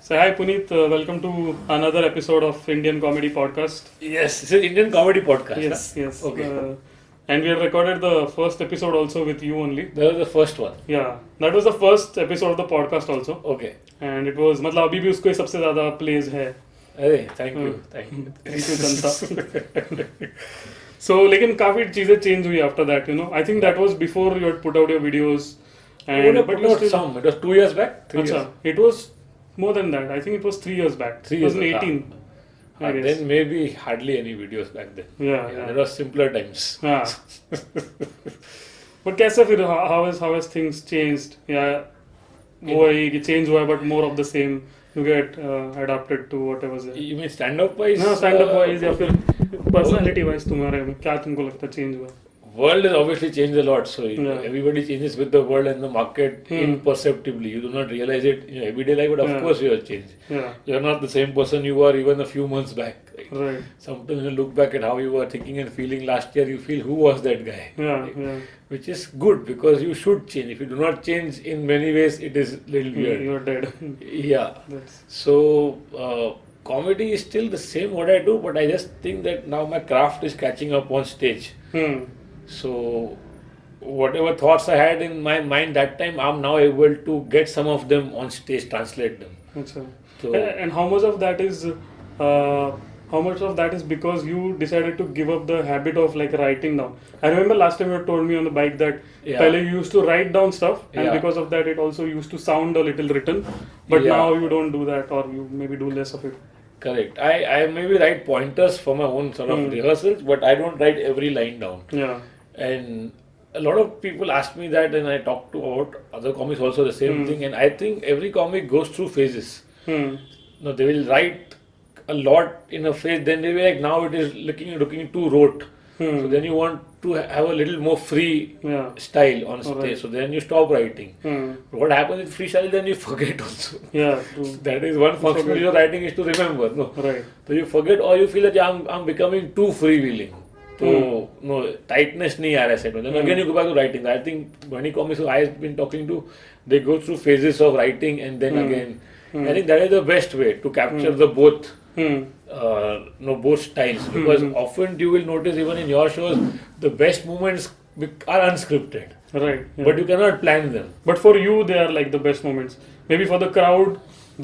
So hi Puneet, welcome to another episode of Indian Comedy Podcast. Yes, it's an Indian comedy podcast. Yes, Huh? yes. Okay. And we had recorded the first episode also with you only. That was the first one. Yeah, that was the first episode of the podcast also. Okay. And it was मतलब अभी भी उसको ही सबसे ज़्यादा plays है. अरे thank you. Thank you. Thank you Janata. So लेकिन काफी चीजें change हुई after that, you know. I think that was before you had put out your videos. And But not still, some. It was 2 years back. 3 अच्छा, years. it was more than that. I think it was 3 years back. 3 years. 2018. I guess. Then maybe hardly any videos back then. Yeah. There was simpler times. हाँ. But कैसे फिर how has things changed? Yeah, वो है कि change हुआ है but more of the same. You get adapted to whatever is there. You mean stand-up wise? हाँ, stand up wise या फिर personality wise तुम्हारे में क्या तुमको लगता है change हुआ? World has obviously changed a lot. So Yeah. everybody changes with the world and the market imperceptibly. You do not realize it in your everyday life, but of Yeah. course you have changed. Yeah, You are not the same person you were even a few months back. right. Sometimes when you look back at how you were thinking and feeling last year, you feel who was that guy? Yeah, yeah. Which is good because you should change. If you do not change in many ways, it is little weird. You're dead. Yeah. That's, So comedy is still the same what I do, but I just think that now my craft is catching up on stage. So whatever thoughts I had in my mind that time, I'm now able to get some of them on stage, translate them. अच्छा. So And how much of that is because you decided to give up the habit of like writing down? I remember last time you told me on the bike that Yeah. पहले you used to write down stuff and Yeah. because of that it also used to sound a little written, but Yeah. now you don't do that or you maybe do less of it. correct. I maybe write pointers for my own sort of rehearsals, but I don't write every line down. Yeah. And a lot of people ask me that, and I talk to about other comics also the same thing. And I think every comic goes through phases. No, they will write a lot in a phase, then they will be like, now it is looking too rote. So then you want to have a little more free Yeah. style on stage. Alright. So then you stop writing. But what happens with freestyle, then you forget also. Yeah. True. That is one function of your writing is to remember. No. Right. So you forget or you feel that yeah, I'm becoming too freewheeling. So no tightness नहीं आ रहा है set में. Then again you go back to writing. I think many comics who I've been talking to, they go through phases of writing and then again. I think that is the best way to capture the both. Both styles, because often you will notice even in your shows the best moments are unscripted, Right. Yeah. but you cannot plan them. But for you, they are like the best moments. Maybe for the crowd,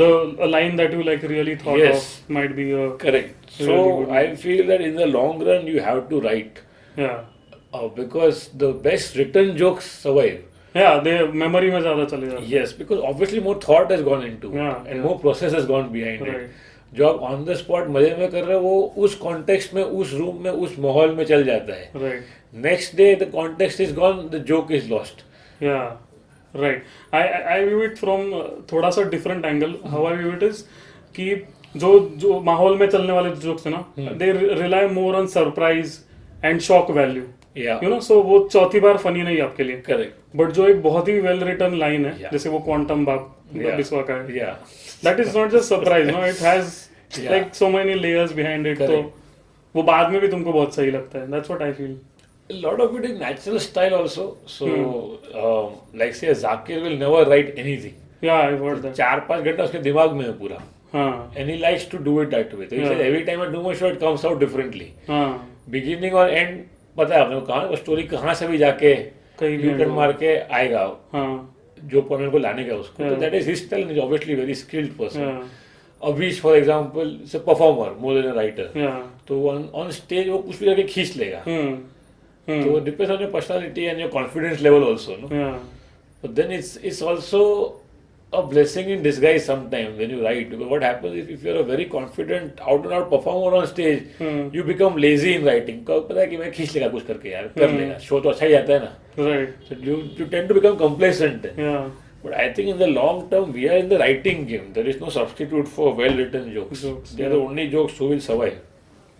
a line that you like really thought Yes. of might be a Correct. Really So good. I feel that in the long run you have to write yeah. because the best written jokes survive. Yeah, they memory में ज़्यादा चले जाते हैं. Yes, because obviously more thought has gone into it Yeah, and yeah. more process has gone behind Right. it. जो आप on the spot मजे में कर रहे हो वो उस कॉन्टेक्स्ट में, उस रूम में, उस माहौल में चल जाता है. Right. Next day the context is gone, the joke is lost. Yeah. Right. I view it from थोड़ा सा different angle. How I view it is कि जो माहौल में चलने वाले jokes है ना, they rely more on surprise and shock value. या You know, so वो चौथी बार funny नहीं है आपके लिए. करेक्ट. बट जो एक बहुत ही वेल रिटन लाइन है Yeah. जैसे वो क्वांटम बाप Yeah. बिस्वा का है, या that is not just surprise, no, it has Yeah. Like so many layers behind it. तो Correct. वो बाद में भी तुमको बहुत सही लगता है. That's what I feel. A lot of it is natural style also. So, like say, Zakir will never write anything. या आई हर्ड दैट. 4-5 घंटा उसके दिमाग में है पूरा. हाँ And he likes to do it that way. So he Yeah. says every time I do my show, it comes out differently. हाँ Beginning और end पता है आपने वो कहाँ वो स्टोरी कहाँ से भी जाके कहीं भी U-turn मार के आएगा हाँ जो पॉइंट को लाने का उसको. तो Yeah. that is his style and he's obviously very skilled person. या Avish, for example, is a performer more than a writer. या तो on stage वो कुछ भी करके खींच लेगा. So it depends on your personality and your confidence level also, no? या But then it's also a blessing in disguise sometimes when you write, because what happens if you're a very confident out and out performer on stage, you become lazy in writing. को पता है कि मैं खींच लेगा कुछ करके यार, कर लेगा, शो तो अच्छा ही जाता है ना. Right. So you tend to become complacent. या But I think in the long term we are in the writing game. There is no substitute for well written jokes. They are the only jokes who will survive.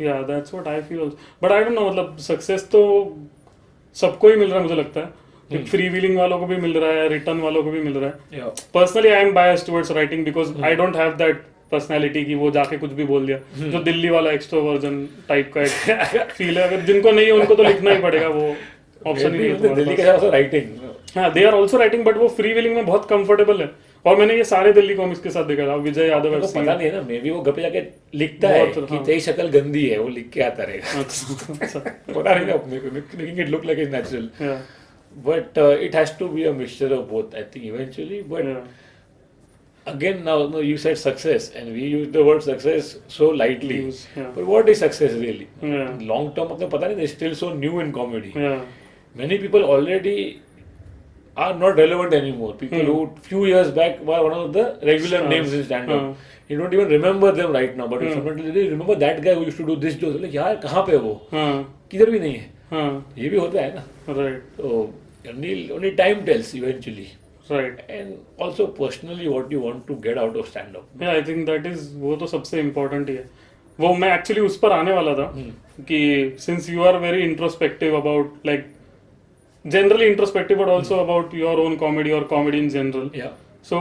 या that's what I feel also. But I don't know, मतलब success तो सबको ही मिल रहा है मुझे लगता है. Free wheeling वालों को भी मिल रहा है, रिटर्न वालों को भी मिल रहा है. Yeah. Personally I am biased towards writing because I don't have that personality की वो जाके कुछ भी बोल दिया. जो दिल्ली वाला एक्सट्रोवर्जन टाइप का एक फील है, अगर जिनको नहीं है उनको तो लिखना ही पड़ेगा, वो ऑप्शन ही नहीं है Maybe तुम्हारे दिल्ली पास. के साथ writing. हाँ, they are also writing, but वो फ्री व्हीलिंग में बहुत कंफर्टेबल है. और मैंने ये सारे दिल्ली कॉमिक्स के साथ देखा था, विजय यादव मेरे को FC पता नहीं है ना, मे बी वो घर पे जाके लिखता है बहुत, कि हाँ। तेरी शक्ल गंदी है, वो लिख के आता रहेगा। अच्छा पता नहीं ना अपने को, making it look like is natural, yeah, but it has to be a mixture of both I think eventually. But yeah, again now no, you said success and we use the word success so lightly, Use, yeah. but what is success really? Yeah. Long term अपने पता नहीं, they're still so new in comedy. yeah, Many people already are not relevant anymore. People who few years back were one of the regular Stars. names in stand-up. You don't even remember them right now, but if someone tells you, remember that guy who used to do this joke, like यार कहाँ पे है वो, हाँ, किधर भी नहीं है, हाँ, ये भी होता है ना। right, तो only time tells eventually. right. And also personally what you want to get out of stand-up. Yeah, I think that is, वो तो सबसे इम्पोर्टेंट ही है। वो मैं एक्चुअली उस पर आने वाला था कि since you are very introspective about like generally introspective but also about your own comedy और comedy in general, Yeah. So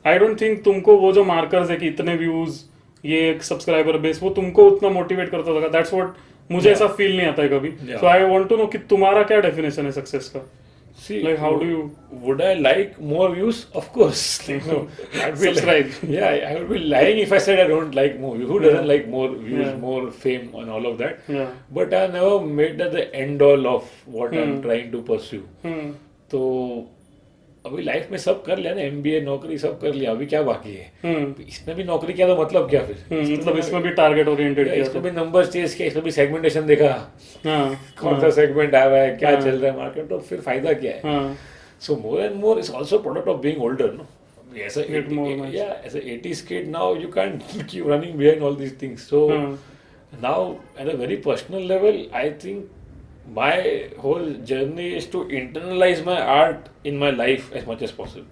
I don't think तुमको वो जो मार्कर्स है कि इतने व्यूज, ये सब्सक्राइबर बेस, वो तुमको उतना मोटिवेट करता होगा। दैट्स व्हाट मुझे ऐसा फील नहीं आता है कभी। Yeah. So I want to know कि तुम्हारा क्या डेफिनेशन है सक्सेस का? See, Like, how do you- would I like more views? Of course. Like, no, I'd be Subscribe. yeah, I would be lying if I said I don't like more views. Who doesn't like more views, Yeah. more fame, and all of that? Yeah. But I never made that the end all of what I'm trying to pursue. Hmm. तो अभी life में सब कर लिया ना, MBA नौकरी सब कर लिया, अभी क्या बाकी है? Hmm. इसमें भी नौकरी किया तो मतलब क्या फिर? मतलब इसमें भी टारगेट ओरिएंटेड या किया इसमें था। भी नंबर चेज किया, इसमें भी सेगमेंटेशन देखा, हाँ, कौन सा सेगमेंट आया हुआ है, क्या हाँ। चल रहा है मार्केट, तो फिर फायदा क्या है? हाँ, So more and more is also a product of being older, no? As a Get more months. yeah, as a 80s kid now, you can't keep running behind all these things. So now, at a very personal level, I think my whole journey is to internalize my art in my life as much as possible.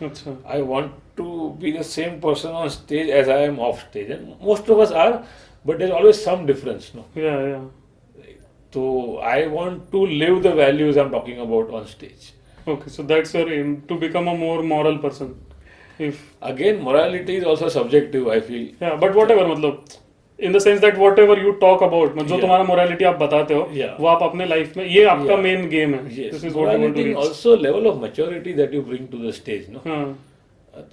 अच्छा, I want to be the same person on stage as I am off stage, and most of us are, but there's always some difference, no? yeah, yeah. So I want to live the values I'm talking about on stage. Okay, so that's your aim, to become a more moral person. If Again, morality is also subjective, I feel. yeah, but whatever, मतलब in the sense that whatever you talk about, मतलब जो Yeah. तुम्हारा morality आप बताते हो, Yeah. वो आप अपने लाइफ में, ये आपका Yeah. मेन गेम है। Yes, This is what you want to morality reach. also level of maturity that you bring to the stage, no? हाँ,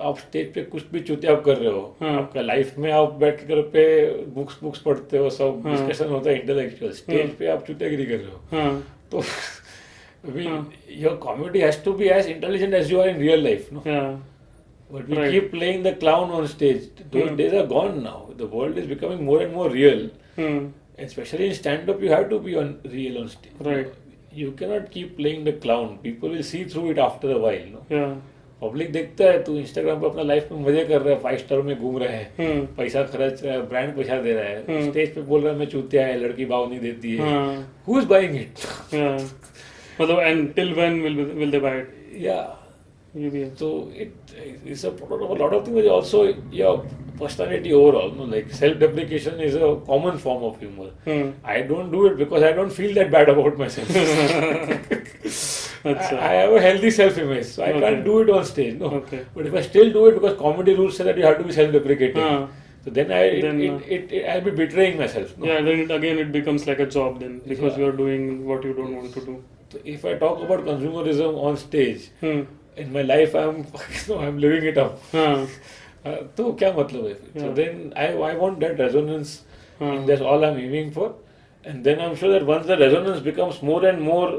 आप स्टेज पे कुछ भी चुतियाब कर रहे हो, हाँ। आपका लाइफ में आप बैठ कर पे बुक्स पढ़ते हो, सब हाँ। डिस्कशन होता है इंटेलेक्चुअल, स्टेज पे आप चुतियागिरी कर रहे हो, हाँ, तो your comedy has to be as intelligent as you are in real life, no? yeah, But we Right. keep playing the clown on stage. Those days are gone now. The world is becoming more and more real. hmm, Especially in stand-up, you have to be real on stage. Right. You cannot keep playing the clown. People will see through it after a while. No? yeah, public देखता है तू Instagram पे अपना life में मजे कर रहा है, 5 स्टार में घूम रहा है, hmm, पैसा खर्च रहा है, ब्रांड पैसा दे रहा है, स्टेज पे बोल रहा है मैं चूतिया है, लड़की भाव नहीं देती है, हाँ, who is buying it? yeah. मतलब and till when will they buy it? या ये भी है। so it is a product of a lot of things, but also your personality overall, no? Like self-deprecation is a common form of humor. Hmm. I don't do it because I don't feel that bad about myself. अच्छा, I have a healthy self-image, so I Okay. can't do it on stage. No, Okay. but if I still do it because comedy rules say that you have to be self-deprecating, हाँ. so then I'll be betraying myself. No? Yeah, then again it becomes like a job then, because Yeah. you are doing what you don't want to do. So if I talk about consumerism on stage, Hmm. in my life I'm living it up. हाँ, तो क्या मतलब है? So Yeah. then I want that resonance, हाँ. and that's all I'm aiming for. And then I'm sure that once the resonance becomes more and more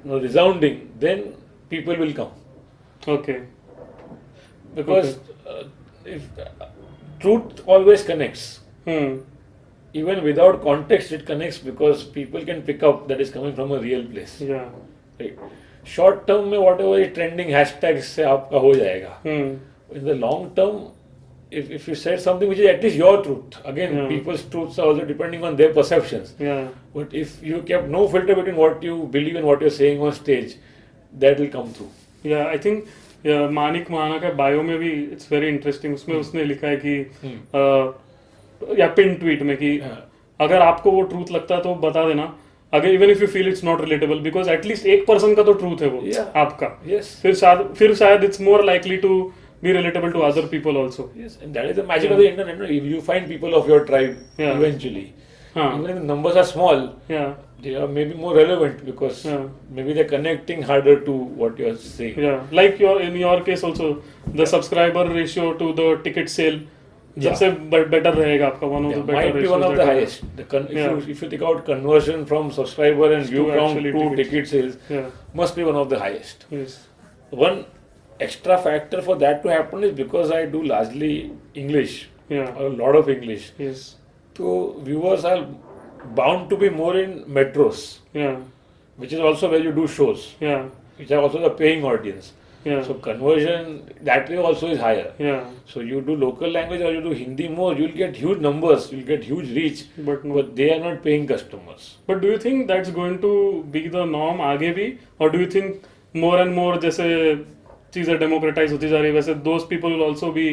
resounding, then people will come. Okay. Because if truth always connects, Hmm. even without context, it connects because people can pick up that is coming from a real place. Yeah. Right? Short term में whatever is trending hashtags से आपका हो जाएगा. Hmm. In the long term, if you said something which is at least your truth, again Yeah. people's truths are also depending on their perceptions. Yeah. But if you kept no filter between what you believe and what you're saying on stage, that will come through. Yeah, I think Manik महाना का bio में भी it's very interesting, उसमें उसने लिखा है कि या pin tweet में कि Yeah. अगर आपको वो ट्रूथ लगता है तो बता देना, अगर even if you feel it's not relatable, because at least 1% का तो ट्रूथ है वो Yeah. आपका, Yes. फिर शायद it's more likely to be relatable to other people also. Yes, and that is the magic of the internet. No? If you find people of your tribe Yeah. eventually. Huh. Even if the numbers are small, Yeah. they are maybe more relevant because Yeah. maybe they're connecting harder to what you're saying. Yeah. Like in your case also, the subscriber ratio to the ticket sale Yeah. सबसे better रहेगा आपका, one of Yeah, the better might be one ratios of the that highest. Yeah. If you take out conversion from subscriber and view To count actually to tickets. ticket sales, Yeah. must be one of the highest. Yes. One extra factor for that to happen is because I do largely English, Yeah. a lot of English. Yes. So viewers are bound to be more in metros, Yeah. which is also where you do shows, Yeah. which are also the paying audience. Yeah. So conversion that way also is higher. Yeah. So you do local language or you do Hindi more, you'll get huge numbers, you'll get huge reach, But no. but they are not paying customers. But do you think that's going to be the norm आगे भी, or do you think more and more जैसे चीज़ें democratize होती जा रही है वैसे those people will also be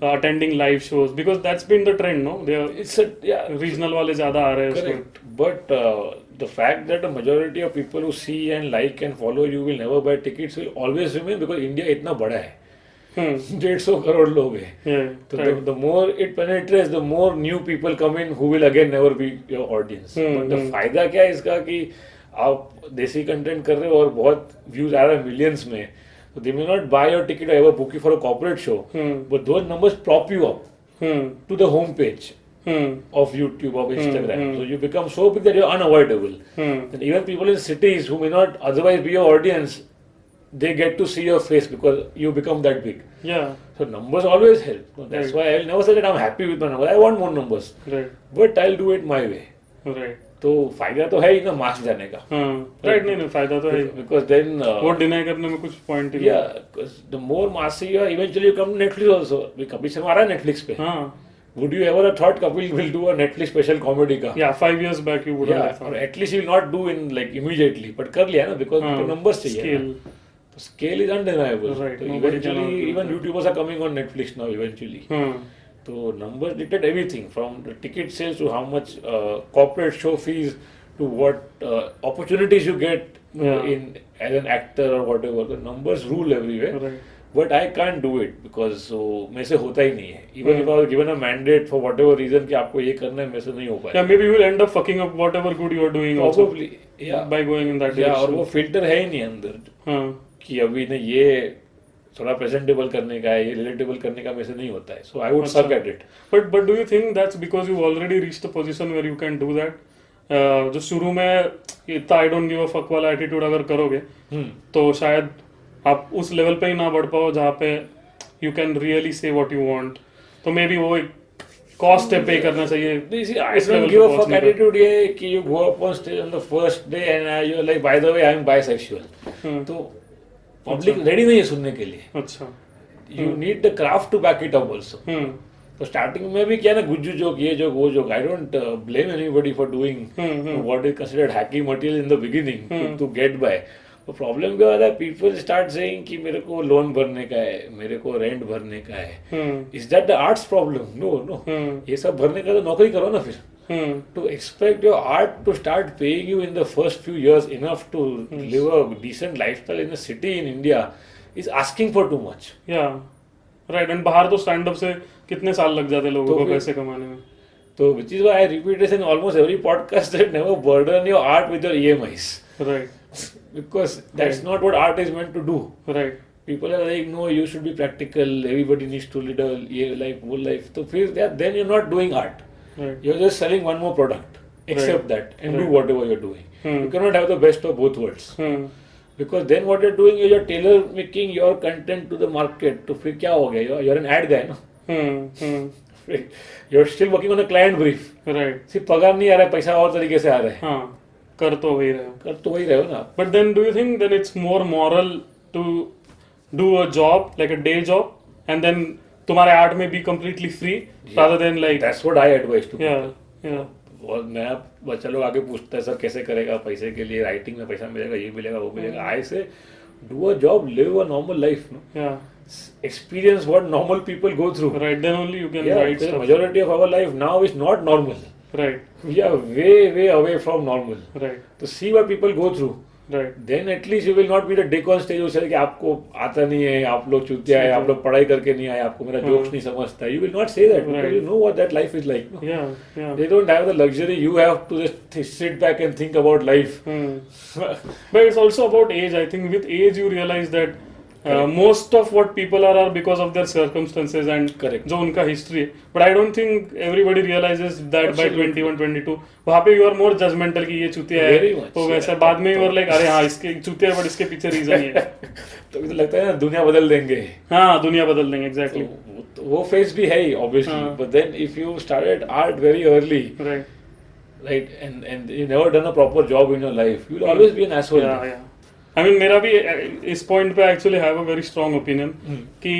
attending live shows, because that's been the trend, no? They are It's a yeah, regional वाले ज़्यादा आ रहे हैं उसमें. correct. But the fact that a majority of people who see and like and follow you will never buy tickets will always remain because India इतना बड़ा है. 150 करोड़ लोग हैं. Yeah. So Right. the more it penetrates, the more new people come in who will again never be your audience. But the फायदा क्या है इसका कि आप देसी कंटेंट कर रहे हो और बहुत व्यूज आ रहे हैं मिलियंस में, so they may not buy your ticket or ever book you for a corporate show, but those numbers prop you up to the home page of YouTube, of Instagram. So you become so big that you're unavoidable. And even people in cities who may not otherwise be your audience, they get to see your face because you become that big. Yeah. So numbers always help. So that's why I'll never say that I'm happy with my numbers. I want more numbers, Right. but I'll do it my way. Right. तो फायदा तो है ही ना मास जाने का. हाँ. Right. नहीं फायदा तो है. Because then वो डिनाई करने में कुछ point he yeah, because the more massy you are, eventually you come to Netflix also. अभी कपिल शर्मा आ रहा है Netflix पे. हाँ. Would you ever have thought Kapil will do a Netflix special comedy का? Yeah, 5 years back you would Yeah, have or thought. at least he will not do in like immediately, but कर लिया ना because हाँ. तो numbers चाहिए. Scale. ना. तो scale is undeniable. Right, तो nobody cannot eventually do even that. YouTubers are coming on Netflix now eventually. हाँ. So numbers dictate everything from the ticket sales to how much corporate show fees to what opportunities you get Yeah. in as an actor or whatever. The numbers rule everywhere. Right. But I can't do it because मेरे से होता ही नहीं है. Even if I was given a mandate for whatever reason कि आपको ये करना है मेरे से नहीं हो पाएगा. Yeah, maybe you will end up fucking up whatever good you are doing also Probably. Yeah. by going in that Yeah, और direction. वो filter है ही नहीं अंदर हाँ. कि अभी ने ये थोड़ा प्रेजेंटेबल करने का है, ये रिलेटेबल करने का मेरे से नहीं होता है. So I would suck at it. But do you think that's because you've already reached a position where you can do that? जो शुरू में इतना I don't give a fuck वाला एटीट्यूड अगर करोगे तो शायद आप उस लेवल पे ही ना बढ़ पाओ जहाँ पे you can really say what you want. तो मे बी वो एक कॉस्ट है पे करना चाहिए. You see, I इस level don't पे give a fuck पहुंचने का. attitude ये कि you go up on stage on the first day and you're like, by the way, I'm bisexual. तो public ready नहीं है सुनने के लिए. अच्छा. You need the craft to back it up also. तो स्टार्टिंग में भी क्या ना गुज्जू जोक ये जोक वो joke I don't blame anybody for doing what is considered hacky material in the beginning to get by. तो प्रॉब्लम क्या होता है पीपल स्टार्ट सेइंग कि मेरे को लोन भरने का है, मेरे को रेंट भरने का है. Is that the arts problem? No no. ये सब भरने का तो नौकरी करो ना फिर. To expect your art to start paying you in the first few years enough to live a decent lifestyle in a city in India is asking for too much. Yeah. Right. And बाहर तो stand up से कितने साल लग जाते लोगों तो को फिर- पैसे कमाने में. So which is why I repeat this in almost every podcast that never burden your art with your EMIs. Right. Because that's not what art is meant to do. Right. People are like, no, you should be practical. Everybody needs to lead a life, full life. So then you're not doing art. Right. You're just selling one more product. Accept that and do Right. whatever you're doing. You cannot have the best of both worlds. Because then what you're doing is you're tailor making your content to the market. तो फिर क्या हो गया? You're an ad guy, no? You're still working on a client brief. Right. सिर्फ पगार नहीं आ रहा है, पैसा और तरीके से आ रहा है. हाँ. कर तो वही रहे हो. कर तो वही रहे हो ना. But then do you think then it's more moral to do a job, like a day job, and then तुम्हारे आर्ट में be completely free rather than like That's what I advise to yeah, people. yeah. और नया बच्चा लोग आगे पूछता है sir कैसे करेगा पैसे के लिए, राइटिंग में पैसा मिलेगा, ये मिलेगा वो मिलेगा. I say do a job, live a normal life, no. Yeah. Experience what normal people go through. Right. Then only you can Yeah, write the stuff. majority of our life now is not normal. Right. We are way away from normal. Right. To see what people go through, Right. then at least you will not be the dick on stage who say कि आपको आता नहीं है, आप लोग चूतिया है, आप लोग पढ़ाई करके नहीं आए, आपको मेरा jokes नहीं समझता है. You will not say that because Right. you know what that life is like. No? Yeah, yeah. They don't have the luxury. You have to just sit back and think about life. But it's also about age. I think with age you realize that most of what people are because of their circumstances and Correct. जो उनका history है. But I don't think everybody realizes that Absolutely. by 21, 22. वहाँ पे you are more judgmental कि ये चूतिया है. Very much, तो वैसा yeah. बाद में you are like अरे हाँ इसके चूतिया है but इसके पीछे reason ये है. तो मुझे लगता है ना दुनिया बदल देंगे. हाँ दुनिया बदल देंगे exactly. तो वो फेज भी है ही obviously. हाँ. But then if you started art very early, Right. right, and you never done a proper job in your life, you'll always be an asshole. Yeah, yeah. I mean मेरा भी इस point पे actually have a very strong opinion कि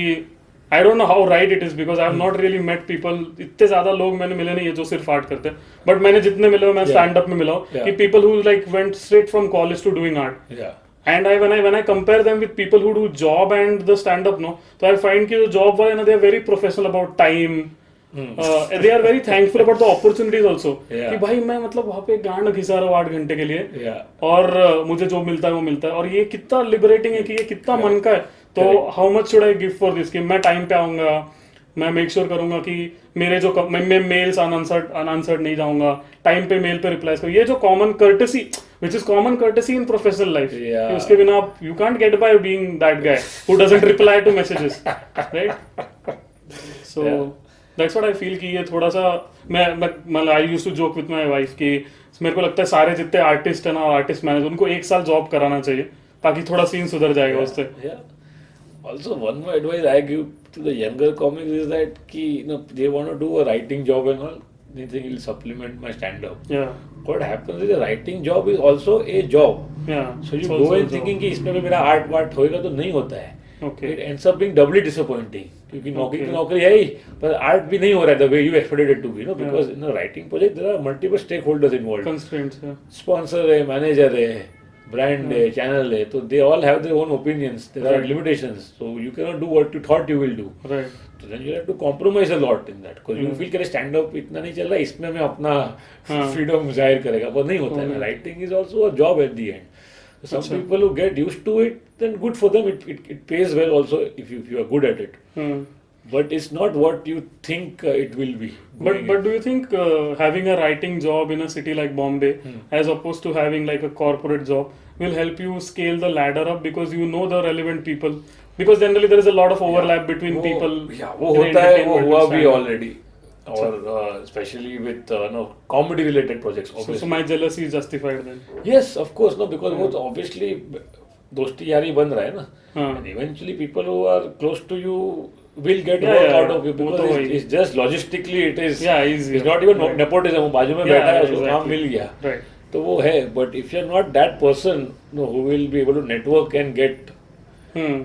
I don't know how right it is because I have not really met people. इतने ज़्यादा लोग मैंने मिले नहीं है जो सिर्फ आर्ट करते हैं. But मैंने जितने मिले हो मैं Yeah. stand up में मिला हूँ Yeah. कि people who like went straight from college to doing art. Yeah. And when I compare them with people who do job and the stand up no, तो I find कि जो job वाले ना they are very professional about time. They are very thankful about the opportunities also. Yeah. कि भाई मैं मतलब वहाँ पे गांड घिसा रहा हूँ 8 घंटे के लिए. Yeah. और मुझे जो मिलता है वो मिलता है और ये कितना लिबरेटिंग है कि ये कितना मन का है. तो how much should I give for this कि मैं टाइम पे आऊंगा, मैं मेक श्योर करूंगा कि मेरे जो मैं मेल्स अनआंसर्ड नहीं जाऊंगा, टाइम पे मेल पे रिप्लाई करूँ. ये जो common courtesy which is common courtesy in professional life. Yeah. कि उसके बिना आप you can't get by being that guy who doesn't reply to messages, right? So Yeah. that's what I feel कि ये थोड़ा सा मैं I used to joke with my wife कि मेरे को लगता है सारे जितने आर्टिस्ट है ना आर्टिस्ट मैनेजर उनको 1 साल जॉब कराना चाहिए ताकि थोड़ा सीन सुधर जाएगा उससे. Yeah. Also, one more advice I give to the younger comics is that कि they want to do a writing job and all. They think it will supplement my stand-up. Yeah. What happens is the writing job is also a job. Yeah. So you It's go also in a job. thinking कि इसमें भी मेरा art ward होएगा तो नहीं होता है. Okay. It ends up being doubly disappointing. क्योंकि नौकरी Okay. तो नौकरी है ही, पर आर्ट भी नहीं हो रहा है the way you expected it to be. Because in a writing project there are multiple stakeholders involved. Constraints. Yeah. Sponsor है, manager है, brand है, channel है, तो they all have their own opinions. There are Right. limitations. So you cannot do what you thought you will do. Right. So then you have to compromise a lot in that. Because you feel कि stand up इतना नहीं चल रहा है, इसमें मैं अपना freedom जाहिर करेगा, पर नहीं होता है. Writing is also a job at the end. So some people who get used to it, then good for them. It pays well also if you are good at it. But it's not what you think it will be. But do you think having a writing job in a city like Bombay as opposed to having like a corporate job will help you scale the ladder up because you know the relevant people? Because generally there is a lot of overlap between people. Yeah, वो in the होता है, वो entertainment हुआ and भी stand-up. already. Or especially with comedy related projects. So Obviously. my jealousy is justified then. Yes, of course, no, because वो तो obviously दोस्ती यारी बन रहा है ना. हाँ. And eventually people who are close to you will get Yeah, work yeah, out of you वो because तो it's, वही. it's just logistically it is. Yeah, easier. It's not even Right. nepotism. वो बाजू में Yeah, बैठा है yeah, उसको काम exactly. मिल गया. Right. तो वो है. But if you're not that person, who will be able to network and get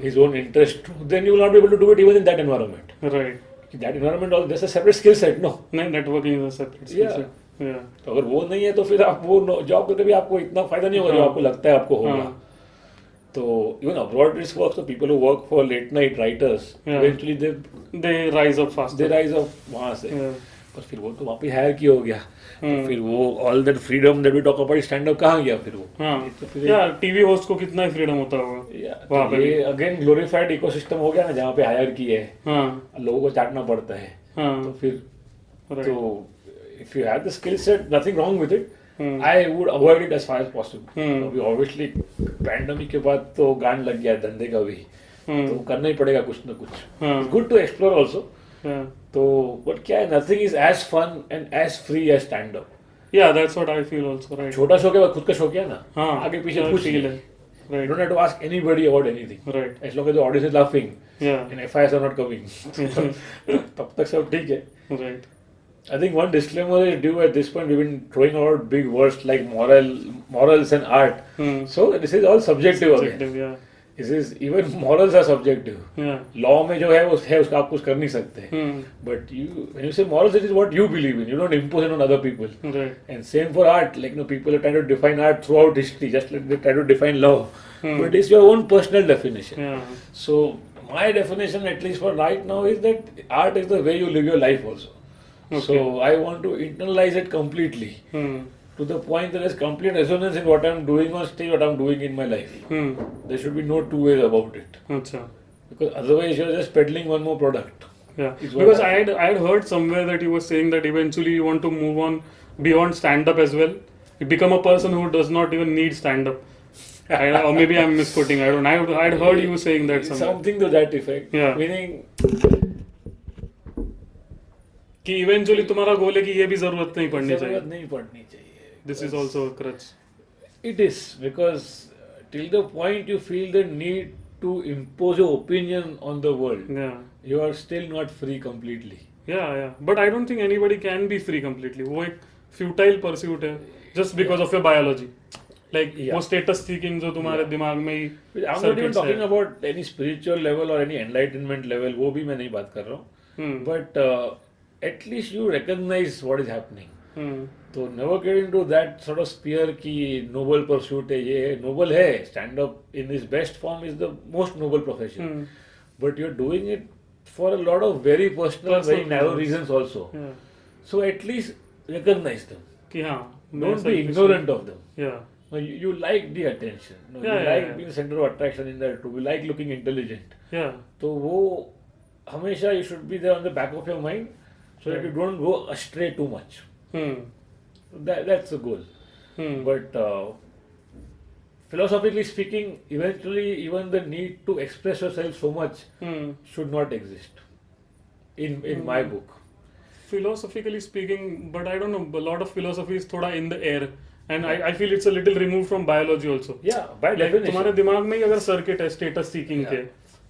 his own interest, then you will not be able to do it even in that environment. Right. That environment also there's a separate skill set, no. नहीं networking is a separate skill Yeah. set. Yeah. तो अगर वो नहीं है तो फिर आप वो जॉब करके भी आपको इतना फायदा नहीं होगा जो हाँ. आपको लगता है आपको होगा. हाँ. तो इवन अब्रॉड इट्स वर्क, तो people who work for late night writers Yeah. Eventually They rise up faster. They rise up वहां से. Yeah. पर फिर वो तो वहाँ पे हायर की हो गया. तो फिर वो all that freedom that we talk about stand up कहाँ गया फिर वो. हाँ. तो फिर या टीवी होस्ट को कितना ही फ्रीडम होता होगा. वहाँ तो पे ये अगेन ग्लोरीफाइड इकोसिस्टम हो गया ना जहाँ पे हायर की है. हाँ. लोगों को चाटना पड़ता है. हाँ. तो फिर Right. तो if you have the skill set nothing wrong with it. I would avoid it as far as possible. अभी obviously पैंडेमिक के बाद तो गांड लग गया धंधे का भी. तो करना ही पड़ेगा कुछ ना कुछ. It's good to explore also. Yeah. तो but क्या है, nothing is as fun and as free as stand up. Yeah, that's what I feel also. Right. छोटा शो के बाद खुद का शो किया ना. हाँ. आगे पीछे Yeah, कुछ feel नहीं. है. You Right. don't have to ask anybody about anything. Right. As long as the audience is laughing Yeah. and FIRs are not coming. तब तक सब ठीक है. Right. I think one disclaimer is due at this point. We've been throwing out big words like morals and art. So this is all subjective again. Subjective, yeah. This is even morals are subjective. Yeah. Law में जो है वो है उसका आप कुछ कर नहीं सकते. But when you say morals, it is what you believe in. You don't impose it on other people. Right. And same for art. Like people are trying to define art throughout history, just like they try to define law. But it's your own personal definition. Yeah. So my definition, at least for right now, is that art is the way you live your life also. Okay. So I want to internalize it completely. to the point that there's complete resonance in what I'm doing on stage, what I'm doing in my life. There should be no two ways about it. अच्छा. Because otherwise you're just peddling one more product. Yeah, Is what because I- I had heard somewhere that you were saying that eventually you want to move on beyond stand up as well. You become a person who does not even need stand up. Or maybe I'm misquoting. I don't know. I had heard you saying that somewhere. Something to that effect. Yeah. Meaning, कि eventually तुम्हारा गोल है कि ये भी जरूरत नहीं पड़नी चाहिए. जरूरत नहीं पड़नी चाहिए. This is also a crutch. It is because till the point you feel the need to impose your opinion on the world, Yeah. you are still not free completely. Yeah. But I don't think anybody can be free completely. वो एक futile pursuit है just because of your biology. Like Yeah. वो status seeking जो तुम्हारे दिमाग में ही I'm not even circuits talking है. about any spiritual level or any enlightenment level. वो भी मैं नहीं बात कर रहा हूँ. But at least you recognize what is happening. तो never get into that sort of sphere कि noble pursuit है, ये noble है. Stand up in its best form is the most noble profession. But you're doing it for a lot of very personal, very narrow reasons also. Yeah. So at least recognize them. कि हाँ मैं Don't be selfish ignorant हूँ. of them. Yeah. No, you like the attention. No, Yeah, you yeah, like yeah. being the center of attraction in that too. You like looking intelligent. Yeah. तो वो हमेशा you should be there on the back of your mind so that you don't go astray too much. That's the goal. But philosophically speaking, eventually even the need to express yourself so much should not exist. In my book. Philosophically speaking, but I don't know, a lot of philosophy is थोड़ा in the air. And I feel it's a little removed from biology also. Yeah, by Like, definition. तुम्हारे दिमाग में ही अगर circuit है status seeking के,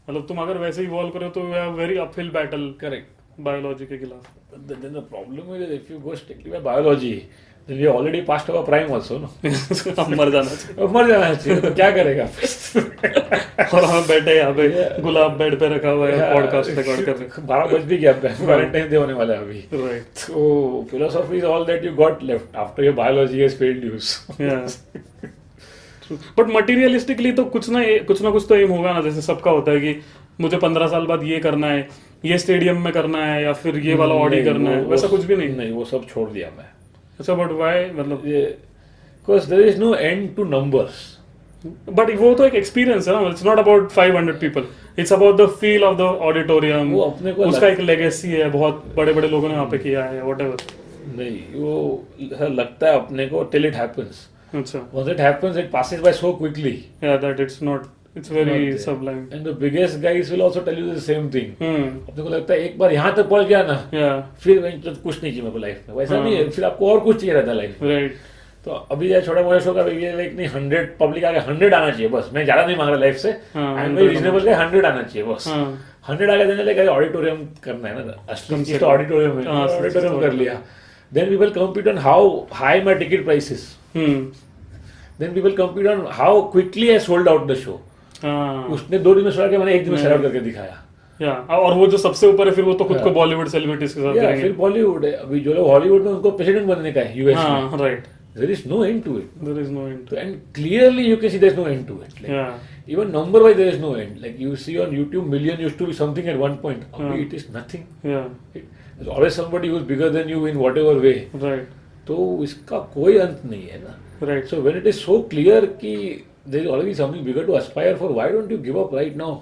मतलब तुम अगर वैसे इवॉल्व करो तो we have very uphill battle Correct. Biology के खिलाफ. But then the problem is that if you go strictly by biology, then we are already past our prime also, no? अब मर जाना चाहिए. अब मर जाना चाहिए तो क्या करेगा? और हम बैठे यहाँ पे गुलाब बेड पे रखा हुआ है पॉडकास्ट रिकॉर्ड कर रहे 12 बज भी गया, वैलेंटाइन डे होने वाला है अभी. हैं. Right. So philosophy is all that you got left after your biology has failed you. But materialistically तो कुछ ना कुछ तो एम होगा ना, जैसे सबका होता है कि मुझे 15 साल बाद ये करना है, ये स्टेडियम में करना है, या फिर ये वाला ऑडी करना है, वैसा कुछ भी नहीं. नहीं, वो सब छोड़ दिया मैं. अच्छा, बट व्हाई, मतलब Because there is no end to numbers. But वो तो एक एक्सपीरियंस है ना. It's not about 500 people, it's about the feel of the auditorium. वो अपने को उसका एक लेगेसी है, बहुत बड़े बड़े लोगों ने वहाँ पे किया है, व्हाटएवर. नहीं, वो लगता है अपने को till it happens. अच्छा. Once it happens, it passes by so quickly. Yeah, that it's not, it's Not very there. sublime. And the biggest guys will also tell you the same thing. अपने को लगता है एक बार यहाँ तक पहुँच गया ना, Yeah. फिर कुछ नहीं चाहिए मेरे को लाइफ में. वैसा नहीं है, फिर आपको और कुछ चाहिए रहता है लाइफ में. Right. तो अभी यार छोटा मोटा शो का ये लाइक नहीं 100 पब्लिक आ गया, 100 आना चाहिए बस. मैं ज्यादा नहीं मांग रहा लाइफ से. हाँ, आई एम 100 वेरी रीजनेबल, 100 आना चाहिए बस. हाँ. 100 आगे देने लगे ऑडिटोरियम करना है ना, असली चीज तो ऑडिटोरियम है. हाँ, ऑडिटोरियम कर लिया. Then we will compete on how high my ticket prices. Then we will compete on how quickly I sold out the show. हाँ. उसने 2 दिन में सोचा कि मैंने 1 दिन में सेल आउट करके दिखाया. Yeah. और वो जो सबसे ऊपर है फिर वो तो खुद को बॉलीवुड सेलिब्रिटीज के साथ या करेंगे. फिर बॉलीवुड है. अभी जो लोग हॉलीवुड में उनको प्रेसिडेंट बनने का है यूएस में. हाँ, right. There is no end to it. There is no end. And clearly you can see there's no end to it. Like, Yeah. even number wise there is no end. Like you see on YouTube, million used to be something at one point. Abhi it is nothing. Yeah. There's always somebody who's bigger than you in whatever way. Right. तो इसका कोई अंत नहीं है ना. Right. So when it is so clear कि there is already something bigger to aspire for, why don't you give up right now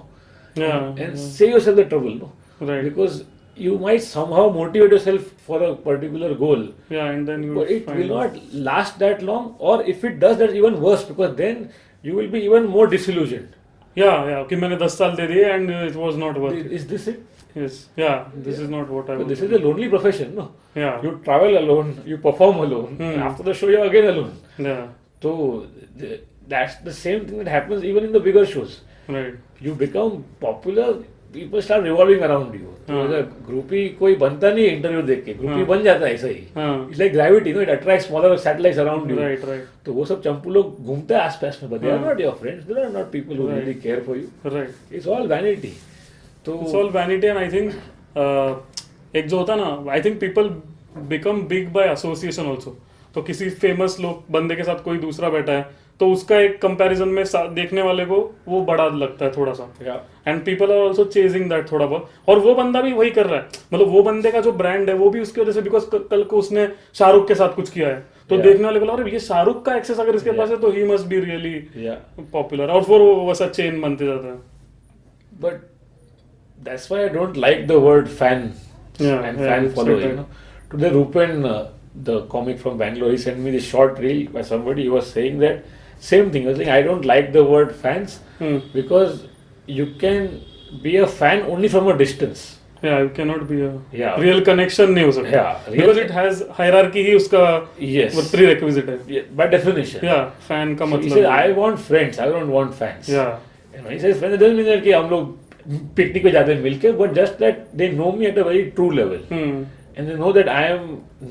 Yeah. and save yourself the trouble? No? Right. Because you might somehow motivate yourself for a particular goal. Yeah, and then you But it find will not last that long, or if it does, that's even worse because then you will be even more disillusioned. Yeah, कि मैंने 10 साल दे दिए and it was not worth it. Is this it? Yes. Yeah, this is not what I But want. this is a lonely profession, no? Yeah. You travel alone, you perform alone. After the show, you're again alone. Yeah. So that's the same thing that happens even in the bigger shows. Right. You become popular, people start revolving around you. तो groupie कोई बनता नहीं है interview देख के, groupie बन जाता है ऐसा ही. हाँ. It's like gravity, no? It attracts smaller satellites around you. Right, right. तो वो सब चंपू लोग घूमते हैं आसपास में, but they are not your friends. They are not people who really care for you. Right. It's all vanity. तो It's all vanity and I think एक जो होता है ना, I think people become big by association also. तो किसी famous लोग बंदे के साथ कोई दूसरा बैठा है तो उसका एक कंपैरिजन में देखने वाले को वो बड़ा लगता है थोड़ा सा, Yeah. And people are also chasing that थोड़ा बहुत, और वो बंदा भी वही कर रहा है, मतलब वो बंदे का जो ब्रांड है वो भी उसकी वजह से, बिकॉज कल को उसने शाहरुख के साथ कुछ किया है तो Yeah. देखने वाले को लग रहा है ये शाहरुख का एक्सेस अगर इसके पास है तो he must be really Yeah. Popular, और फिर वो वैसा चेन बनते जाता है. But that's why I don't like the word fan Yeah, and yeah, fan it's following. right. You know, today Rupen, the comic from Bangalore, he sent me this short reel by somebody. He was saying that same thing. He was saying I don't like the word fans because you can be a fan only from a distance. Yeah, you cannot be a Yeah. real connection नहीं हो सकता. Yeah, real- because it has hierarchy ही उसका Yes. prerequisite है. Yeah, by definition. Yeah, fan का So he मतलब. said I want friends. I don't want fans. Yeah. You know, he says friends doesn't mean that कि हम लोग picnic पे जाते हैं मिलके, but just that they know me at a very true level. And they know that I am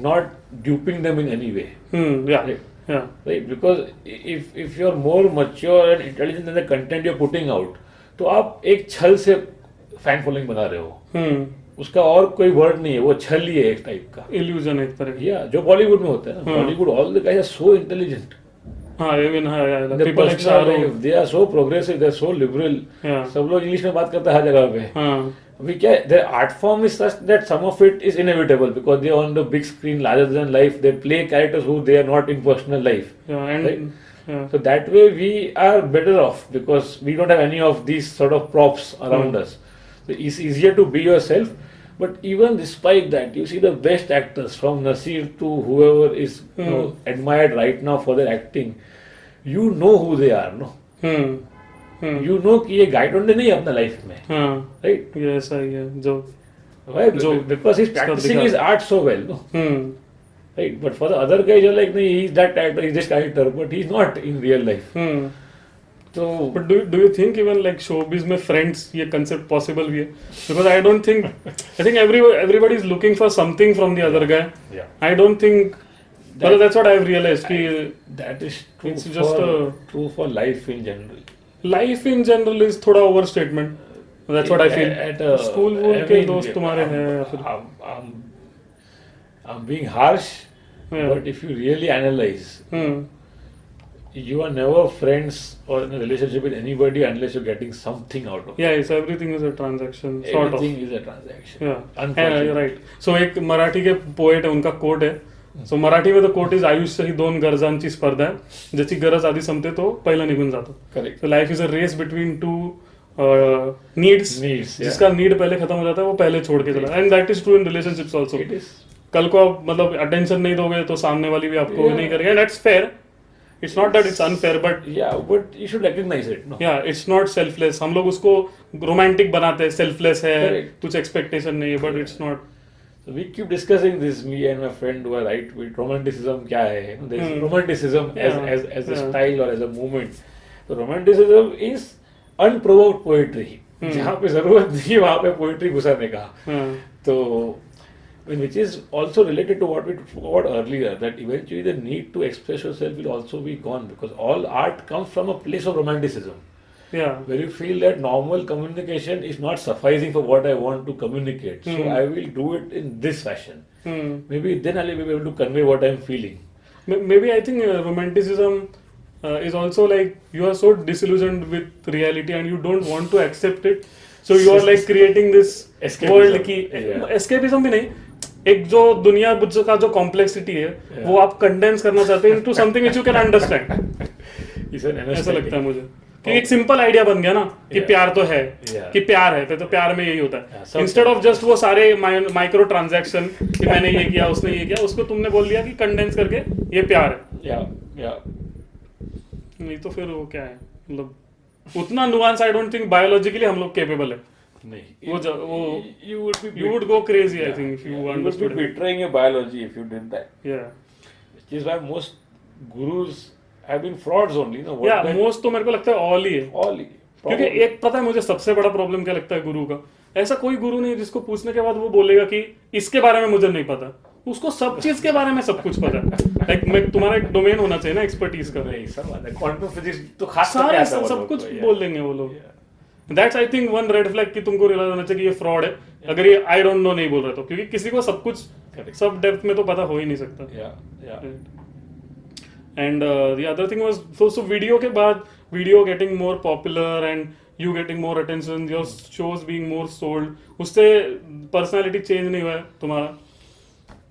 not duping them in any way. Yeah. Right. Yeah. Right? Because if you're more mature and intelligent than the content you're putting out, तो आप एक छल से fan following बना रहे हो. उसका और कोई वर्ड नहीं है, वो छल ही है एक टाइप का. Illusion एक तरह की. या जो बॉलीवुड में होता है ना, Bollywood all the guys are so intelligent. हाँ, even हाँ, yeah, The people like personal Shahrukh. life, they are so progressive, they are so liberal. Yeah. सब लोग इंग्लिश में बात करते हैं हर जगह पे. हाँ. अभी क्या है, their art form is such that some of it is inevitable because they are on the big screen, larger than life. They play characters who they are not in personal life. Yeah, and Right. yeah. So that way we are better off because we don't have any of these sort of props around us. So it's easier to be yourself. But even despite that, you see the best actors from Nasir to whoever is you know, admired right now for their acting. You know who they are, no? You know कि ये गाइडोंडे नहीं है अपना life में, हाँ. right? ये ऐसा ही है जो. Why? Because he's practicing his art so well, no? Right? But for the other guys, you're like, no, he's that actor, he's this character, but he's not in real life. So, But do you think even like showbiz में friends ये concept possible भी है? Because I don't think, I think everybody is looking for something from the other guy. yeah, I don't think. Well, that's what I've realized. कि that is true. It's just true for life in general. life in general is थोड़ा overstatement. That's what I feel. At a, School wool I के mean, दोस्त तुम्हारे हैं या फिर? I'm being harsh, Yeah. but if you really analyze, you are never friends or in a relationship with anybody unless you're getting something out of it. Yeah, so everything is a transaction, sort of. Everything is a transaction. Yeah, Unfortunately. you're right. So एक मराठी के poet है, उनका coat है. सो मराठी में तो coat is आयुष्य ही दोन गरजांची स्पर्धा आहे, ज्याची गरज आधी संपते तो पहिला निघून जातो. Correct. So life is a race between two needs. Needs, yeah. जिसका नीड पहले खत्म हो जाता है वो पहले छोड़ के चला, and that is true in relationships also. It is. कल को आप मतलब अटेंशन नहीं दोगे तो सामने वाली भी आपको Yeah. नहीं करेगी, and that's fair. It's not that it's unfair, but Yeah, but you should recognize it, no? या इट्स नॉट सेल्फलेस. हम लोग उसको रोमांटिक बनाते हैं, सेल्फलेस है, Correct. कुछ एक्सपेक्टेशन नहीं है, but it's not. So we keep discussing this, me and my friend who are right with romanticism क्या है. You know, there's romanticism Yeah. as a style or as a movement. So romanticism is unprovoked poetry. जहाँ पे जरूरत नहीं वहाँ पे poetry घुसाने का. तो which is also related to what we talked about earlier, that eventually the need to express yourself will also be gone because all art comes from a place of romanticism. Yeah. Where you feel that normal communication is not sufficing for what I want to communicate. So I will do it in this fashion. Maybe then I'll be able to convey what I'm feeling. Maybe I think romanticism is also like you are so disillusioned with reality and you don't want to accept it. So you are like creating this Escapism. world की Yeah. escapism भी नहीं, एक जो दुनिया का जो complexity है वो आप कंडेंस करना चाहते हैं into something which you can understand. It's an ऐसा लगता है anesthetic. मुझे कि एक सिंपल आइडिया बन गया ना कि Yeah. प्यार तो है, Yeah. कि प्यार है तो प्यार में यही होता है. Yeah, इंस्टेड ऑफ जस्ट वो सारे माइक्रो ट्रांजैक्शन कि मैंने ये किया उसने ये किया, उसको तुमने बोल दिया कि कंडेंस करके ये प्यार है. Yeah, yeah. नहीं तो फिर वो क्या है, मतलब उतना nuance I don't think biologically हम लोग केपेबल है. नहीं. वो You would be. you would go crazy, I Yeah, think, if you yeah. understood You would be it. betraying your biology if you did that. Yeah. Which is why most gurus have been frauds only. No? What Yeah, that- most तो मेरे को लगता है all ही है. all. क्योंकि एक पता है मुझे सबसे बड़ा प्रॉब्लम क्या लगता है गुरु का, ऐसा कोई गुरु नहीं जिसको पूछने के बाद वो बोलेगा कि इसके बारे में मुझे नहीं पता. उसको सब चीज के बारे में सब कुछ पता है. लाइक मैं तुम्हारा एक डोमेन होना चाहिए ना एक्सपर्टीज का. नहीं सब आता है. क्वांटम फिजिक्स तो खास करके सारे आता है वो सब लोग कुछ को, yeah. बोल देंगे वो लोग. That's I think one red flag कि तुमको रियलाइज होना चाहिए कि ये फ्रॉड है अगर ये आई डोंट नो नहीं बोल रहा तो, क्योंकि किसी को सब कुछ Correct. सब डेप्थ में तो पता हो ही नहीं सकता. Yeah, yeah. And the other thing was so video के बाद video getting more popular and you getting more attention, your shows being more sold, उससे personality change नहीं हुआ है तुम्हारा?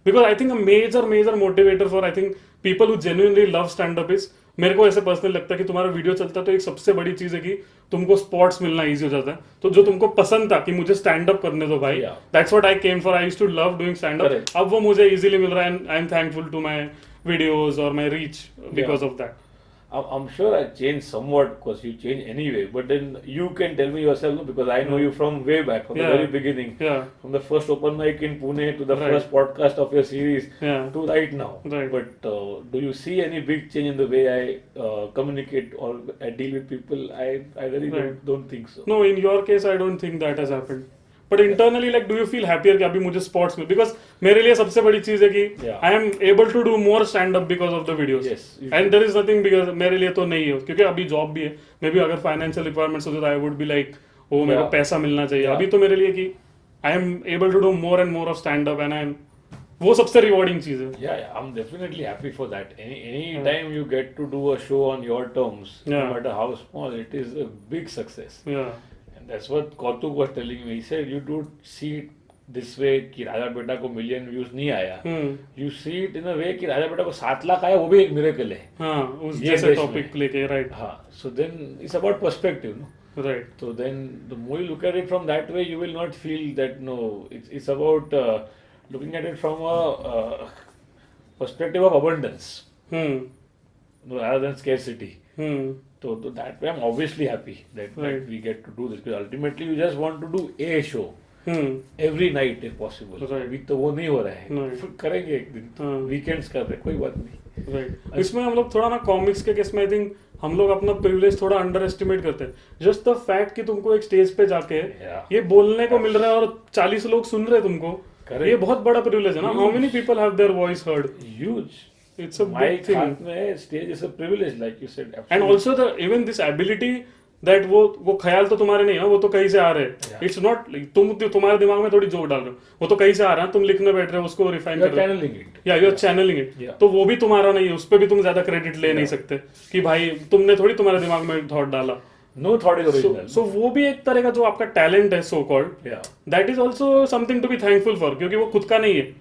Because I think a major motivator for I think people who genuinely love stand up is, मेरे को ऐसे personally लगता है कि तुम्हारा वीडियो चलता है तो एक सबसे बड़ी चीज है कि तुमको स्पॉट्स मिलना इजी हो जाता है. तो जो तुमको पसंद था कि मुझे स्टैंड अप करने दो भाई, that's what I came for. I used to love doing stand up. अब वो मुझे इजीली मिल रहा है and I am thankful to my videos और my reach because of that. I'm sure I changed somewhat because you changed anyway. But then you can tell me yourself, no, because I know you from way back, from the very beginning. Yeah. From the first open mic in Pune to the Right. first podcast of your series Yeah. to right now. Right. But do you see any big change in the way I communicate or I deal with people? I really Right. don't think so. No, in your case I don't think that has happened. But internally, like, do you feel happier कि अभी मुझे spots में, because मेरे लिए सबसे बड़ी चीज है कि I am able to do more stand up because of the videos. Yes, you and there is nothing because मेरे लिए तो नहीं है, क्योंकि अभी जॉब भी है. मे बी अगर फाइनेंशियल रिक्वायरमेंट्स होते तो आई वुड बी लाइक, ओ मेरे को पैसा मिलना चाहिए. अभी तो मेरे लिए कि I am able to do more and more of stand up and I am, वो सबसे रिवॉर्डिंग चीज है. Yeah, I'm definitely happy for that. Any time you get to do a show on your terms, no Yeah. matter how small, it is a big success. Yeah. And that's what Kautuk was telling me. He said, you don't see it this way कि राजा बेटा को million views नहीं आया. You see it in a way कि राजा बेटा को 7 लाख आया, वो भी एक मिरेकल है. हाँ, उस ये जैसे देश टॉपिक में. लेके, राइट. हाँ, so then it's about perspective, no? Right. So then the more you look at it from that way, you will not feel that, no, it's about looking at it from a perspective of abundance, no, rather than scarcity. So that way I'm obviously happy that Right. we get to do this, because ultimately you just want to do a show every night if possible. Right. अभी तो वो नहीं हो रहा है. Right. फिर करेंगे एक दिन. हाँ. वीकेंड्स कर रहे, कोई बात नहीं. राइट. इसमें हम लोग थोड़ा ना कॉमिक्स के केस में आई थिंक हम लोग अपना प्रिविलेज थोड़ा अंडर एस्टिमेट करते हैं. जस्ट द फैक्ट कि तुमको एक स्टेज पे जाके Yeah. ये बोलने को मिल रहा है और 40 लोग सुन रहे हैं तुमको, Correct. ये बहुत बड़ा प्रिविलेज है ना. How many people have their voice heard? Huge. It's a big mic thing. हाथ में, stage is a privilege like you said. And also the even this ability that वो ख्याल तो तुम्हारे नहीं है ना, वो तो कहीं से आ रहे हैं. Yeah. इट्स नॉट तुम्हारे दिमाग में थोड़ी जोर डाल रहे हो, वो तो कहीं से आ रहा है. तुम लिखने बैठ रहे हो, उसको रिफाइन यू कर आर रहे हो. Channelling it. Yeah you are channelling it. Yeah. तो वो भी तुम्हारा नहीं है, उस पर भी तुम ज्यादा क्रेडिट ले नहीं सकते कि भाई तुमने थोड़ी तुम्हारे दिमाग में थॉट डाला. No thought is original. So वो भी एक तरह का जो आपका टैलेंट है so called, yeah that is also something to be thankful for, क्योंकि वो खुद का नहीं है,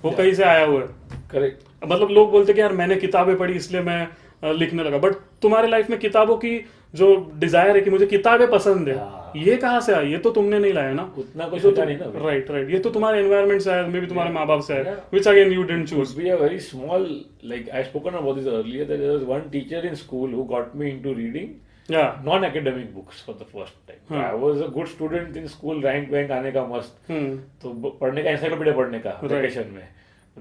वो कहीं से आया हुआ है. करेक्ट. मतलब लोग बोलते कि यार मैंने किताबें पढ़ी इसलिए मैं लिखने लगा, बट तुम्हारे लाइफ में किताबों की जो डिजायर है कि मुझे किताबें पसंद है, हाँ. ये कहाँ से आई? ये तो तुमने नहीं लाया ना. उतना कुछ होता नहीं ना. Right right. ये तो तुम्हारे एनवायरमेंट से आया, मे बी तुम्हारे माँ बाप से आया, Yeah. Which again you didn't choose. Would be a very small, like I spoken about this earlier, that there was one teacher in school who got me into reading या. non-academic books for the first time. हाँ. I was a good student in school, rank वैंक आने का मस्त, तो पढ़ने का, encyclopedia पढ़ने का Right. vacation में.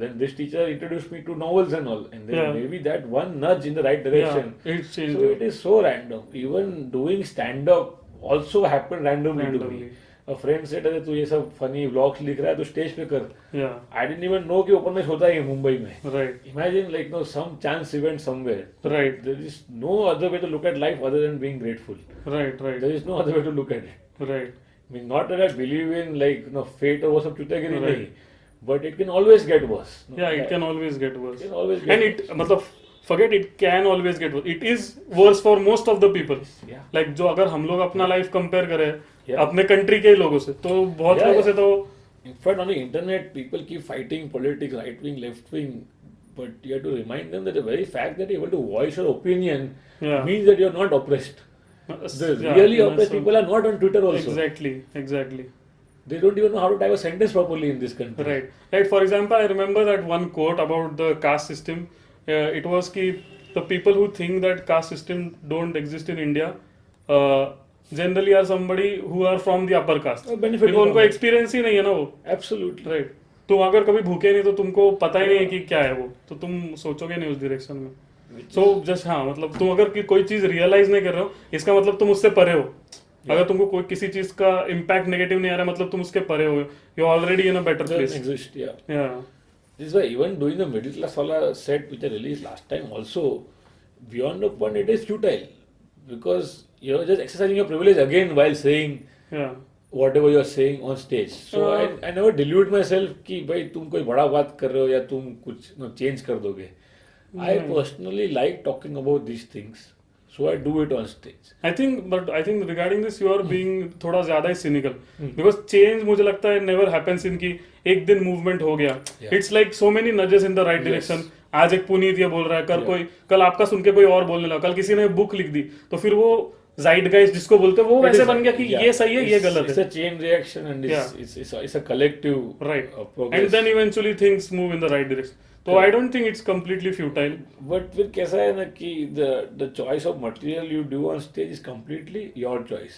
Then this teacher introduced me to novels and all, and then Yeah. maybe that one nudge in the right direction. It changed. So it is so random. Even doing stand-up also happened randomly to me. Randomly. A friend said, "अरे तू ये सब funny vlogs लिख रहा है तो stage पे कर." Yeah. I didn't even know कि open mic होता है मुंबई में. Right. Imagine like no some chance event somewhere. Right. There is no other way to look at life other than being grateful. Right. Right. There is no other way to look at it. Right. I mean, not that I believe in like fate or वो सब चुतियागिरी Right. नहीं, but it can always get worse. Yeah, it can always get worse. It can always get And it, मतलब forget it can always get worse. It is worse for most of the people. Yeah. Like जो अगर हम लोग अपना life compare करें Yeah. अपने country के लोगों से, तो बहुत Yeah, लोगों yeah. से तो In fact, on the internet, people keep fighting politics, right wing, left wing, but you have to remind them that the very fact that you're able to voice your opinion Yeah. means that you're not oppressed. The yeah, really in a oppressed sense. people are not on Twitter also. Exactly. They don't even know how to type a sentence properly in this country. Right. Like for example, I remember that one quote about the caste system. It was कि the people who think that caste system don't exist in India generally are somebody who are from the upper caste. Benefiting क्योंकि उनको from it. Experience ही नहीं है ना वो. Absolutely. Right. तुम अगर कभी भूखे नहीं तो तुमको पता ही नहीं है कि क्या है वो, तो तुम सोचोगे नहीं उस डायरेक्शन में. सो जस्ट हाँ, मतलब तुम अगर कोई चीज रियलाइज नहीं कर रहे हो, इसका मतलब तुम उससे परे हो. अगर तुमको कोई किसी चीज का इम्पैक्ट नेगेटिव नहीं आ रहा है, मतलब तुम उसके परे हो, you already in a better Doesn't place. exist, yeah. या. This is why even doing the middle class wala set which I released last time also, beyond a point it is futile, because you're just exercising your privilege again while saying या. whatever you're saying on stage. So I never delude myself कि भाई तुम कोई बड़ा बात कर रहे हो या तुम कुछ चेंज कर दोगे. I personally like talking about these things, so I do it on stage. I think regarding this you are being थोड़ा ज्यादा ही cynical because change मुझे लगता है never happens in कि एक दिन movement हो गया. Yeah. It's like so many nudges in the right Yes. direction. आज एक पुनीत ये बोल रहा है, Yeah. कल आपका सुन के कोई और बोलने लगा, कल किसी ने बुक लिख दी, तो फिर वो zeitgeist जिसको बोलते हैं वो वैसे बन गया कि Yeah. ये सही है ये गलत It's है. a chain reaction and Yeah. it's a collective Right. progress. And then eventually things move in the right direction. So I don't think it's completely futile. But फिर कैसा है ना कि the choice of material you do on stage is completely your choice.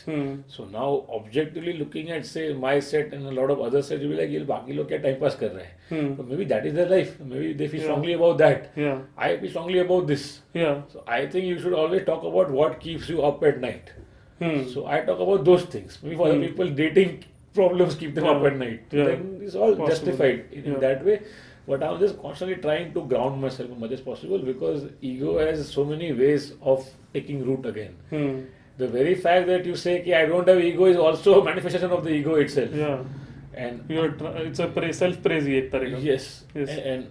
So now objectively looking at say my set and a lot of other sets, you'll be like ये बाकी लोग क्या time pass कर रहे हैं. So maybe that is their life. Maybe they feel strongly about that. Yeah. I feel strongly about this. Yeah. So I think you should always talk about what keeps you up at night. Hmm. So I talk about those things. Maybe for other people, dating problems keep them up at night. Yeah. Then it's all Possible. justified in Yeah. that way. But I'm just constantly trying to ground myself as much as possible because ego has so many ways of taking root again. Hmm. The very fact that you say I don't have ego is also a manifestation of the ego itself. Yeah. And It's a self-praise ही एक तरह का. yes. Yes. And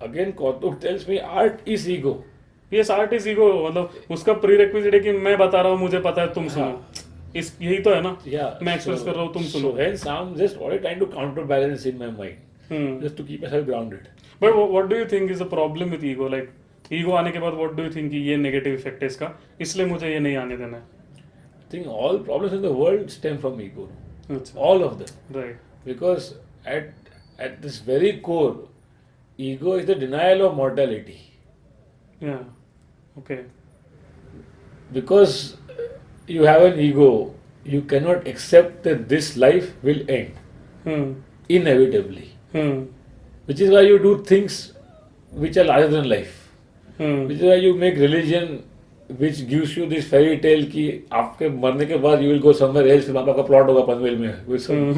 again, Kautuk tells me art is ego. Yes, art is ego. मतलब उसका prerequisite है कि मैं बता रहा हूँ, मुझे पता है, तुम सुनो. इस यही तो है ना. Yeah. मैं एक्सप्रेस कर रहा हूँ, तुम सुनो. So hence I'm just always trying to counterbalance in my mind. Just to keep myself grounded. But what do you think is the problem with ego? Like ego आने के बाद what do you think कि ये negative effect है इसका, इसलिए मुझे ये नहीं आने देना है. I think all problems in the world stem from ego. अच्छा. All of them. Right. Because at this very core, ego is the denial of mortality. Yeah. Okay. Because you have an ego, you cannot accept that this life will end inevitably. Which is why you do things which are larger than life. Which is why you make religion which gives you this fairy tale कि आपके मरने के बाद you will go somewhere else, फिर आपका plot होगा पनवेल में with some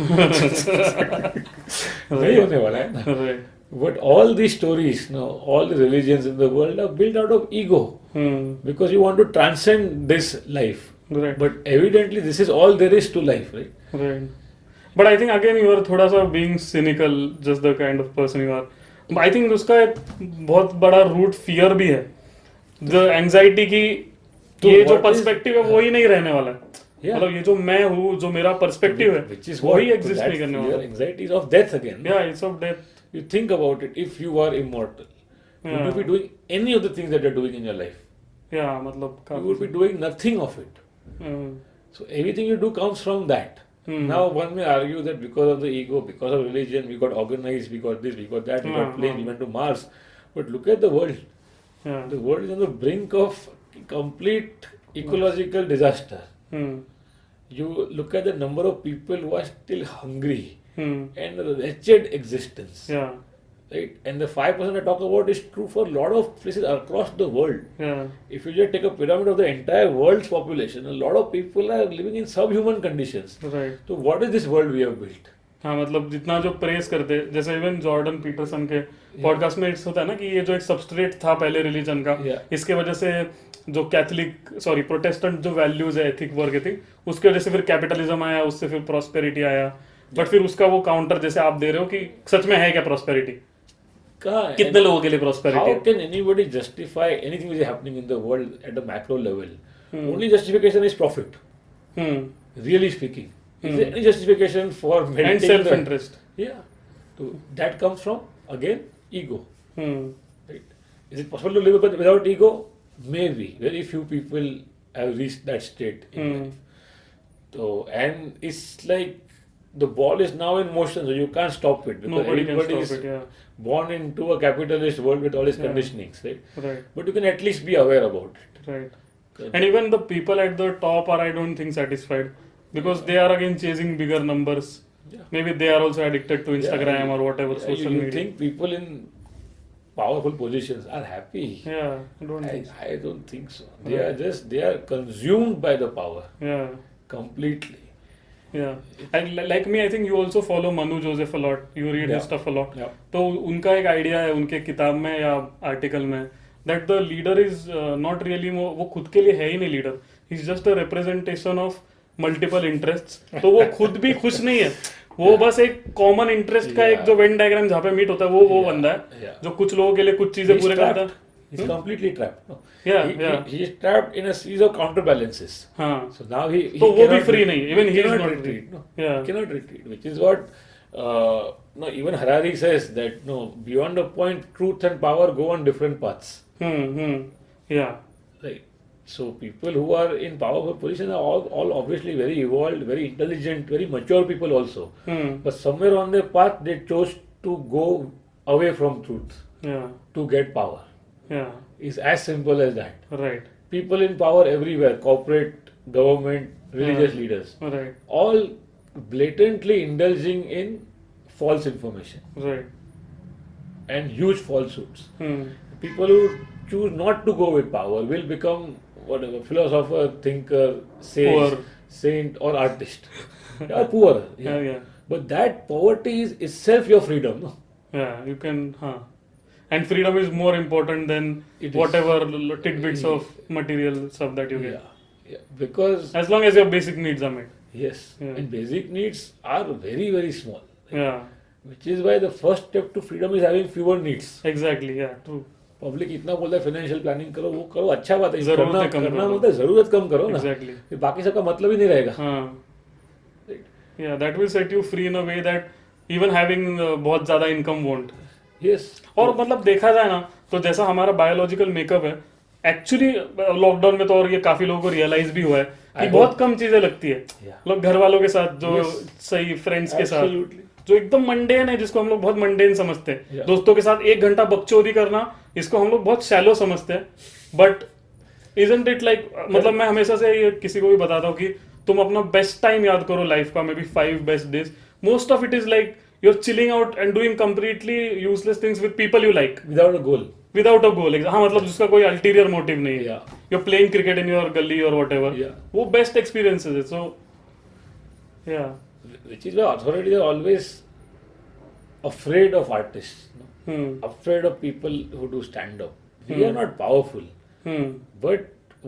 नहीं होने वाला है ना. Right. But all these stories, no, all the religions in the world are built out of ego because you want to transcend this life. Right. But evidently this is all there is to life, right? Right. But I think again you are थोड़ा सा being cynical, just the kind of person you are. But I think उसका एक बहुत बड़ा root fear भी है. The anxiety की तो ये जो what is- perspective है वो ही नहीं रहने वाला है. Yeah. मतलब ये जो मैं हूँ, जो मेरा perspective है, Which is वही what exist that नहीं करने fear, वाला. anxiety is of death again. Yeah, it's of death. You think about it. If you are immortal, would you Yeah. be doing any of the things that you're doing in your life? Yeah, मतलब You would be doing nothing of it. So everything you do comes from that. Now one may argue that because of the ego, because of religion, we got organized, we got this, we got that, we got planes, we went to Mars. But look at the world. Yeah. The world is on the brink of complete ecological disaster. You look at the number of people who are still hungry and a wretched existence. Yeah. Right? And the 5% I talk about is true for a lot of places across the world. Yeah. If you just take a pyramid of the entire world's population, a lot of people are living in subhuman conditions. Right. So what is this world we have built? हाँ, मतलब जितना जो press करते, जैसे even Jordan Peterson के podcast में होता है ना कि ये जो एक सबस्ट्रेट था पहले रिलीजन का, Yeah. इसके वजह से जो प्रोटेस्टेंट जो वैल्यूज है, एथिक वर्क एथिक, उसकी वजह से फिर कैपिटलिज्म आया, उससे फिर प्रॉस्पेरिटी आया. बट फिर उसका वो काउंटर जैसे आप दे रहे हो कि सच में है क्या प्रॉस्पेरिटी, कितने लोगों के लिए How prosperity. can anybody justify anything which is happening in the world at a macro level? Only justification is profit. Really speaking. Is there any justification for and maintaining self the- interest. Yeah. So that comes from, again, ego. Right? Is it possible to live without ego? Maybe. Very few people have reached that state in life. So, and it's like the ball is now in motion, so you can't stop it because Nobody can everybody stop is it. Yeah. born into a capitalist world with all its Yeah. conditionings, right? Right. But you can at least be aware about it. Right. And even the people at the top are, I don't think, satisfied because they are again chasing bigger numbers. Yeah. Maybe they are also addicted to Instagram or whatever Yeah, social you media. think people in powerful positions are happy? Yeah, I don't think so. I don't think so. They are consumed by the power Yeah, completely. yeah. And like me, I think you also follow Manu Joseph a lot. You read his Yeah. stuff a lot. Yeah. तो उनका एक idea है उनके किताब में या article में that the leader is not really वो खुद के लिए है ही नहीं leader. He's just a representation of multiple interests. तो वो खुद भी खुश नहीं है. वो बस एक कॉमन इंटरेस्ट का एक जो वेन डायग्राम जहाँ पे मीट होता है वो बंदा है yeah. जो कुछ लोगों के लिए कुछ चीजें He's पूरे करता trapped. है. He's completely trapped. No? Yeah, he, yeah. He is trapped in a series of counterbalances. हाँ. So now he तो वो भी cannot free नहीं. Even he is cannot not retreat. free. No, Yeah. he cannot retreat. Which is what no, even Harari says that no, beyond a point, truth and power go on different paths. Yeah. Right. So people who are in powerful positions are all obviously very evolved, very intelligent, very mature people also. But somewhere on their path they chose to go away from truth Yeah. to get power. Yeah. It's as simple as that. Right. People in power everywhere, corporate, government, religious leaders, Right. all blatantly indulging in false information Right. and huge falsehoods. Hmm. People who choose not to go with power will become whatever philosopher, thinker, sage, Poor. saint, or artist. Or poor. Yeah. Yeah. But that poverty is itself your freedom. No? Yeah. You can. And freedom is more important than It is. whatever tidbits of material stuff that you get. Yeah. Because As long as your basic needs are met. yes, Yeah. and basic needs are very very small. Yeah. Which is why the first step to freedom is having fewer needs. Exactly. Yeah. True. Public इतना बोलता है financial planning करो वो करो अच्छा बात है जरूरतें करना कम करना करो। मतलब जरूरत कम करो ना Exactly. फिर बाकी सबका मतलब ही नहीं रहेगा हाँ. Yeah. That will set you free in a way that even having बहुत ज्यादा इनकम won't. यस और मतलब देखा जाए ना तो जैसा हमारा बायोलॉजिकल मेकअप है एक्चुअली लॉकडाउन में तो और ये काफी लोगों को रियलाइज भी हुआ है कि बहुत कम चीजें लगती है लोग घर वालों के साथ जो सही फ्रेंड्स के साथ Absolutely. जो एकदम मंडेन है जिसको हम लोग बहुत मंडेन समझते हैं Yeah. दोस्तों के साथ 1 घंटा बकचोदी करना इसको हम लोग बहुत शैलो समझते हैं बट इजंट इट लाइक मतलब मैं हमेशा से ये किसी को भी बताता हूँ कि तुम अपना बेस्ट टाइम याद करो लाइफ का maybe 5 best days most of it is like you are chilling out and doing completely useless things with people you like without a goal without a goal हाँ मतलब जिसका कोई ulterior motive नहीं है Yeah. You are playing cricket in your gali और whatever Yeah. वो best experiences है so या which is why authorities are always afraid of artists no? afraid of people who do stand up we are not powerful but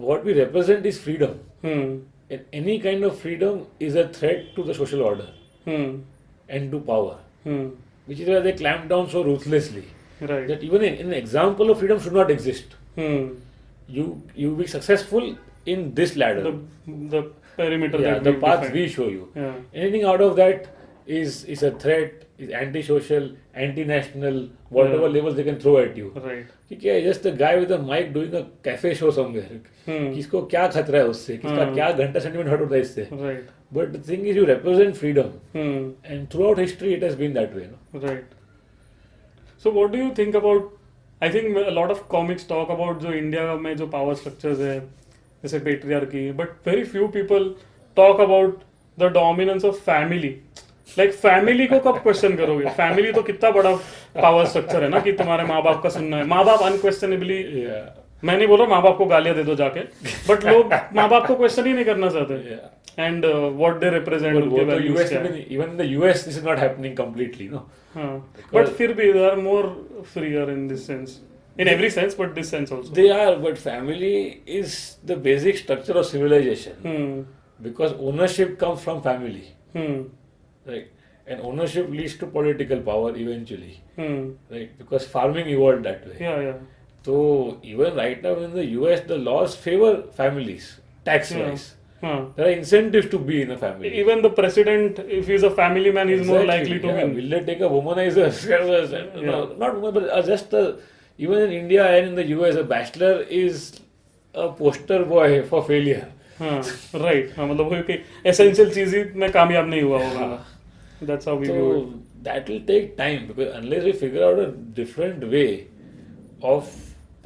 what we represent is freedom and any kind of freedom is a threat to the social order and to power which is why they clamp down so ruthlessly right that even an example of freedom should not exist you be successful in this ladder the perimeter yeah, that the we've path defined. we show you Yeah. anything out of that is a threat is anti-social anti-national whatever Yeah. labels they can throw at you Right. ठीक है just a guy with a mic doing a cafe show somewhere किसको क्या खतरा है उससे किसका क्या घंटा सेंटीमेंट हट होता है इससे Right. but the thing is you represent freedom Hmm. and throughout history it has been that way no? Right. So what do you think about? I think a lot of comics talk about जो India में जो power structures है जैसे patriarchy but very few people talk about the dominance of family. Like family को कब question करोगे family तो कितना बड़ा पावर स्ट्रक्चर है ना कि तुम्हारे माँ बाप का सुनना है माँ बाप अनक्वेश्चनबली yeah मैं नहीं बोल रहा माँ बाप को गालियां दे दो जाके बट लोग माँ बाप को क्वेश्चन ही नहीं करना चाहते yeah and what they represent but उनके वो तो वैल्यूज US क्या में नहीं, even in the US this is not happening completely no हाँ बट फिर भी they are more freer in this sense in every sense but this sense also they are but family is the basic structure of civilization because ownership comes from family right and ownership leads to political power eventually right because farming evolved that way या so even right now in the US the laws favor families tax wise हाँ there are incentives to be in a family even the president if he's a family man he's more Exactly, likely to yeah. win Will they take a womanizer no, not woman but just even in India and in the US a bachelor is a poster boy for failure हाँ right हाँ मतलब वही कि essential चीज ही में कामयाब नहीं हुआ होगा that's how we so do it that will take time because unless we figure out a different way of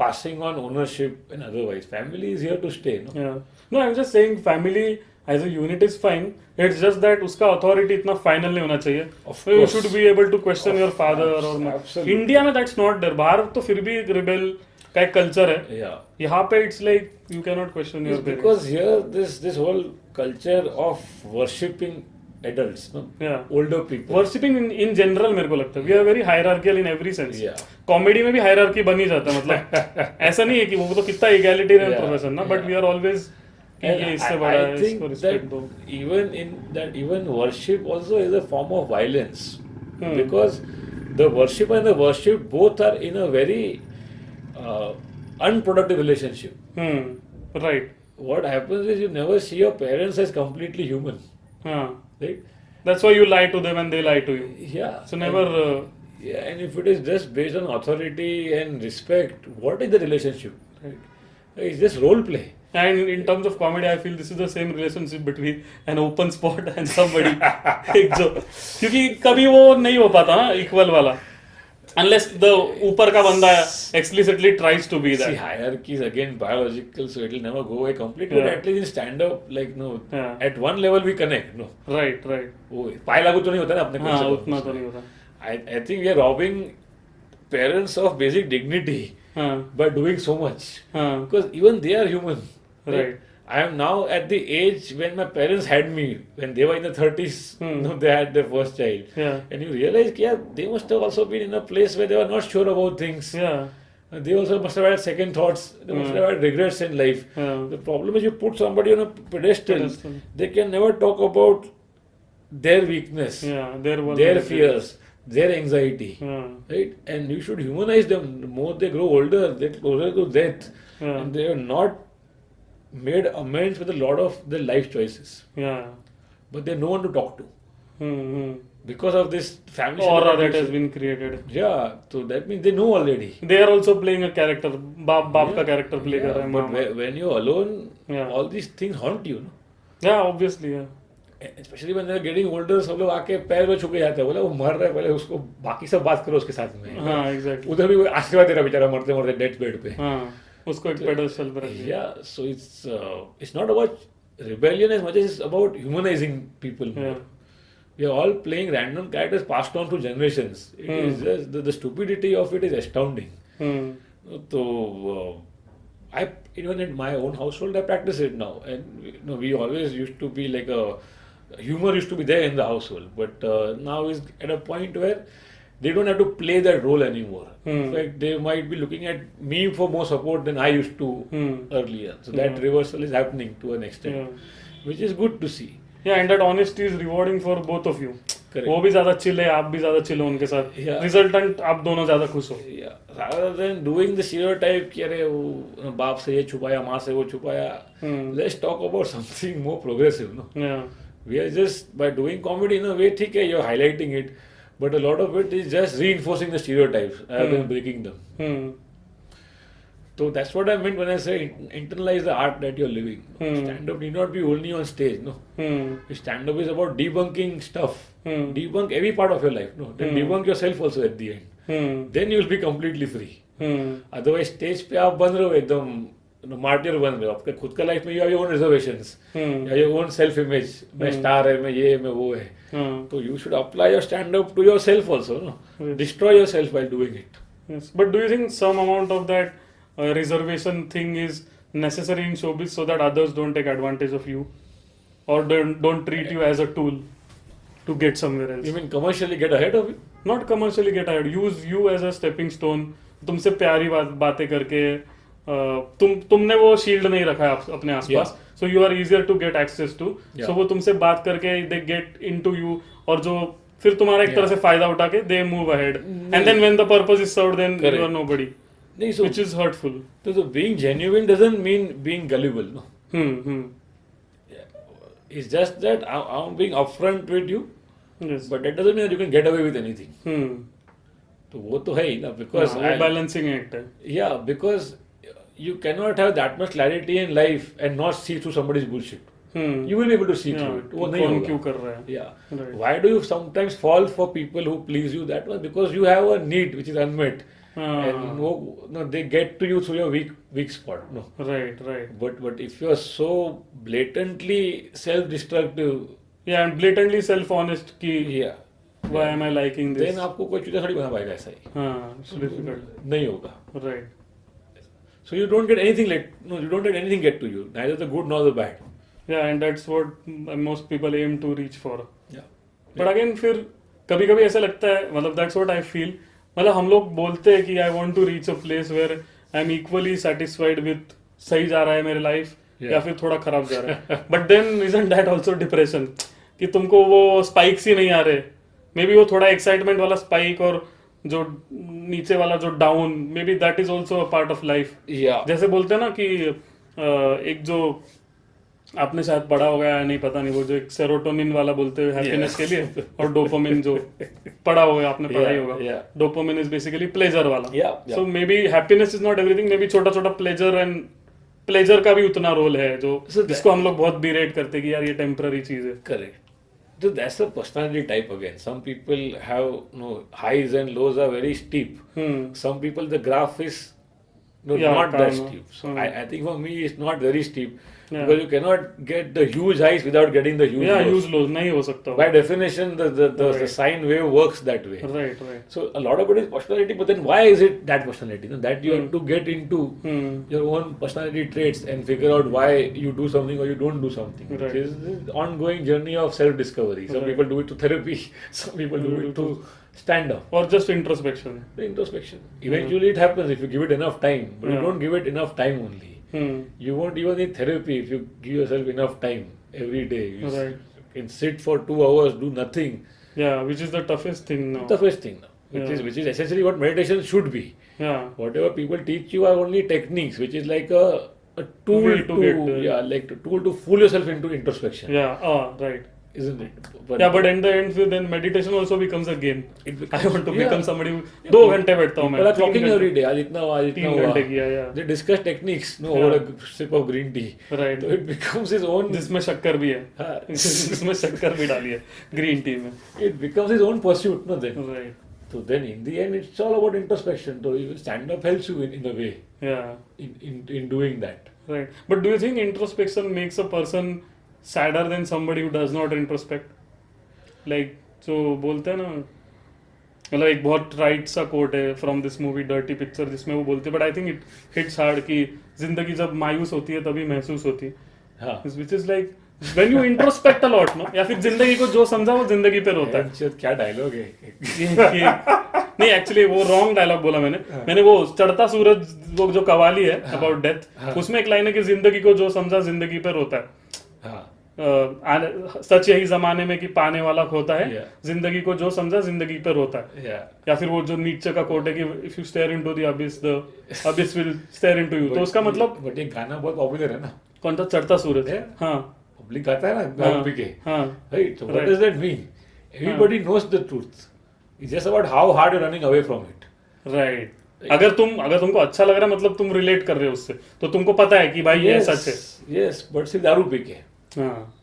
passing on ownership and otherwise family is here to stay no Yeah. No, I'm just saying family as a unit is fine. It's just that उसका authority इतना final नहीं होना चाहिए. Of So you course. should be able to question your father or Absolutely. India में that's not there. बाहर तो फिर भी rebel का एक culture है. yeah यहाँ पे it's like you cannot question your it's parents. because here this whole culture of worshipping adults no Yeah. older people Worshipping in general मेरे को लगता है. We are very hierarchical in every sense. Yeah. Comedy में भी hierarchy बन ही जाता है मतलब ऐसा नहीं है कि वो तो कितना egalitarian Yeah. profession ना but Yeah. we are always कि And ये इससे I बड़ा है, think इसको रिस्पेक्ट that दो. even worship also is a form of violence, Hmm. because the worship and the worship both are in a very uh, unproductive relationship. Right. What happens is you never see your parents as completely human, हाँ. right? That's why you lie to them and they lie to you. Yeah. So never. Yeah, and if it is just based on authority and respect, what is the relationship? Right? It's just role play. And in terms of comedy, I feel this is the same relationship between an open spot and somebody. एक जो क्योंकि कभी वो नहीं हो पाता ना equal वाला, unless the ऊपर का बंदा explicitly tries to be See, that. hierarchy is again biological, so it will never go away completely. But Yeah. at least in stand-up, like no, Yeah. at one level we connect. No, Right, right. वो पाए लागू तो नहीं होता ना अपने हाँ concept उतना of तो उसमें. नहीं होता. I think we are robbing parents of basic dignity हाँ by doing so much, हाँ. because even they are human. Right. I am now at the age when my parents had me, when they were in the 30s, no, they had their first child. Yeah. And you realize, yeah, they must have also been in a place where they were not sure about things. Yeah. They also must have had second thoughts. They must have had regrets in life. Yeah. The problem is you put somebody on a pedestal, Pedestal. they can never talk about their weakness, Yeah. Their their fears, their anxiety. Yeah. Right? And you should humanize them. The more they grow older, they get closer to death. Yeah. And they are not made amends with a lot of their life choices. Yeah. But they have no one to talk to. Hmm. Because of this family Aura setup that has issue. been created. Yeah, so that means they know already. They are also playing a character. बाप का character play कर रहा है But mama. when you're alone, Yeah. all these things haunt you. No? Yeah, obviously. Yeah. Especially when they're getting older, सब लोग आके पैर में छुके जाते हैं, बोले वो मर रहा है, पहले उसको बाकी सब बात करो उसके साथ में. हाँ exactly. उधर भी कोई आशीर्वाद दे रहा बेचारा मरते मरते डेथ बेड पे. हाँ उसको एक pedestal पर रख दिया. Yeah, so it's not about rebellion as much as it's about humanizing people. Yeah. We are all playing random characters passed on to generations. It is just the stupidity of it is astounding. Hmm. So I even in my own household I practice it now, and you know, we always used to be like a humor used to be there in the household, but now is at a point where they don't have to play that role anymore. In fact, they might be looking at me for more support than I used to earlier. So that reversal is happening to an extent, which is good to see. Yeah, and that honesty is rewarding for both of you. Correct. वो भी ज्यादा chill है, आप भी ज्यादा chill हो उनके साथ. Yeah. Resultant आप दोनों ज्यादा खुश हो. Yeah. Rather than doing the stereotype कि अरे वो बाप से ये छुपाया, माँ से वो छुपाया, let's talk about something more progressive. No? Yeah. We are just by doing comedy in a way, ठीक है, you're highlighting it, but a lot of it is just reinforcing the stereotypes rather than breaking them. Hmm. So that's what I meant when I say internalize the art that you're living. Stand-up need not be only on stage. No, stand-up is about debunking stuff. Debunk every part of your life. No, then debunk yourself also at the end. Then you'll be completely free. Otherwise, stage पे आप बन रहे हो एकदम martyr बन रहे हो. आपके खुद का लाइफ में you have your own reservations, you have your own self-image. मैं स्टार है, मैं ये, मैं वो है. So you should apply your stand-up to yourself also. No, destroy yourself while doing it. Yes. But do you think some amount of that reservation thing is necessary in showbiz so that others don't take advantage of you, or don't treat you as a tool to get somewhere else? You mean commercially get ahead of it? Not commercially get ahead. Use you as a stepping stone. तुमसे प्यारी बातें करके तुमने वो shield नहीं रखा है अपने आसपास, so you are easier to get access to. So वो तुमसे बात करके they get into you, और जो फिर तुम्हारा एक तरह से फायदा उठा के they move ahead, and then when the purpose is served, then you are nobody. So, which is hurtful. So being genuine doesn't mean being gullible. No. It's just that I'm being upfront with you, Yes. but that doesn't mean that you can get away with anything. तो वो तो है ही ना, because balancing act है. Yeah, because you cannot have that much clarity in life and not see through somebody's bullshit. You will be able to see through it. वो नहीं होगा. क्यों कर रहा है? Yeah. Right. Why do you sometimes fall for people who please you that much? Because you have a need which is unmet. And no, they get to you through your weak spot. No. Right. But if you are so blatantly self-destructive, yeah, and blatantly self-honest कि yeah, why am I liking this? then आपको कोई चीज़ थोड़ी बना पाएगा ऐसा ही. हाँ, it's difficult. नहीं होगा. Right. So you don't get anything you don't let anything get to you, neither the good nor the bad. Yeah, and that's what most people aim to reach for. Yeah. But again, फिर कभी-कभी ऐसा लगता है, मतलब that's what I feel. मतलब हम लोग बोलते हैं कि I want to reach a place where I'm equally satisfied with सही जा रहा है मेरे life या फिर थोड़ा खराब जा रहा है, but then isn't that also depression कि तुमको वो स्पाइक्स ही नहीं आ रहे, मे बी वो थोड़ा एक्साइटमेंट वाला स्पाइक और जो नीचे वाला जो down, may be that is also a part of life. या जैसे बोलते हैं ना कि एक जो आपने शायद पढ़ा होगा या नहीं पता नहीं, वो जो एक सेरोटोनिन वाला बोलते हैं हैप्पीनेस के लिए, और डोपामिन जो पढ़ा होगा आपने पढ़ा ही होगा. yeah. Dopamine is basically pleasure वाला. Yeah, yeah. So may be happiness is not everything, may be छोटा छोटा प्लेजर, एंड प्लेजर का भी उतना रोल है जो जिसको हम लोग बहुत बिरेट करते हैं कि यार ये टेम्पररी चीज है. correct. So that's a personality type again. Some people have highs and lows are very steep. Some people the graph is Yeah, not that calm. steep. So I think for me it's not very steep Yeah. because you cannot get the huge highs without getting the huge या lows. Use लोज नहीं हो सकता. By definition, the sine wave works that way. Right right. So a lot of it is personality, but then why is it that personality? That you have to get into your own personality traits and figure out why you do something or you don't do something. Right. Which is this ongoing journey of self-discovery. Some Right. people do it to therapy, some people do it to stand up. और just introspection. The introspection. Eventually it happens if you give it enough time, but you Yeah. don't give it enough time only. You won't even need therapy if you give yourself enough time every day. You Right. can sit for 2 hours, do nothing. या which is the toughest thing now. Toughest thing now, which is essentially what meditation should be. या Whatever people teach you are only techniques, which is like a tool Way to get there. like a tool to fool yourself into introspection, या right. isn't it? Yeah, but in the end, then meditation also becomes a game. it I want to yeah. become somebody who 2 घंटे बैठता हूँ मैं. People are 3 talking घंटे. every day. आज इतना हुआ, आज इतना 3 हुआ. घंटे किया, yeah. They discuss techniques, Yeah. over a sip of green tea. Right. So it becomes his own. जिसमें शक्कर भी है. हाँ. जिसमें शक्कर भी डाली है ग्रीन टी में. It becomes his own pursuit, no? Then. Right. So then, in the end, it's all about introspection. So stand up helps you in a way Yeah. in doing that. Right. But do you think introspection makes a person sadder than somebody who does not introspect? Like जो बोलते हैं ना, मतलब एक बहुत right सा coat है from this movie dirty picture, जिसमें वो बोलते हैं, but I think it hits hard कि जिंदगी जब मायूस होती है तभी महसूस होती है. हाँ. Which is like when you introspect a lot, no, या फिर जिंदगी को जो समझा वो जिंदगी पे रोता है. Shit, क्या डायलॉग है? नहीं एक्चुअली वो रॉन्ग डायलॉग बोला मैंने वो चढ़ता सूरज वो जो कवाली है अबाउट डेथ, उसमें एक लाइन है कि जिंदगी को जो समझा जिंदगी पे रोता है. हाँ. सच यही जमाने में कि पाने वाला खोता है, Yeah. जिंदगी को जो समझा जिंदगी पे रोता है. Yeah. या फिर वो जो नीचे का कोट है कि if you stare into the abyss will stare into you. तो उसका मतलब बट ये गाना बहुत पॉपुलर है ना. कौन सा चढ़ता सूरज है? Yeah. हाँ पब्लिक गाता है ना गाँव के. हाँ Right. So what Right. does that mean? Everybody knows the truth. It's just about how hard you're running away from it. Right. अगर तुमको अच्छा लग रहा है मतलब तुम रिलेट कर रहे हो उससे, तो तुमको पता है कि भाई ये सच है. Yes, but सिर्फ दारू पी के. हाँ.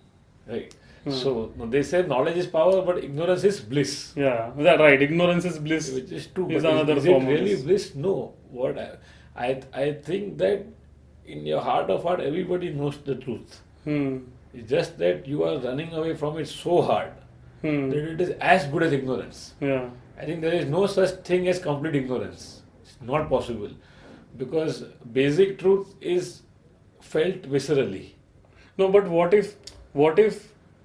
Right. So they say knowledge is power, but ignorance is bliss. Yeah, that right. Ignorance is bliss. Which is true. Is But another is form it of really bliss. bliss? No. What I think that in your heart of heart, everybody knows the truth. It's just that you are running away from it so hard that it is as good as ignorance. Yeah. I think there is no such thing as complete ignorance. It's not possible because basic truth is felt viscerally. No, but what if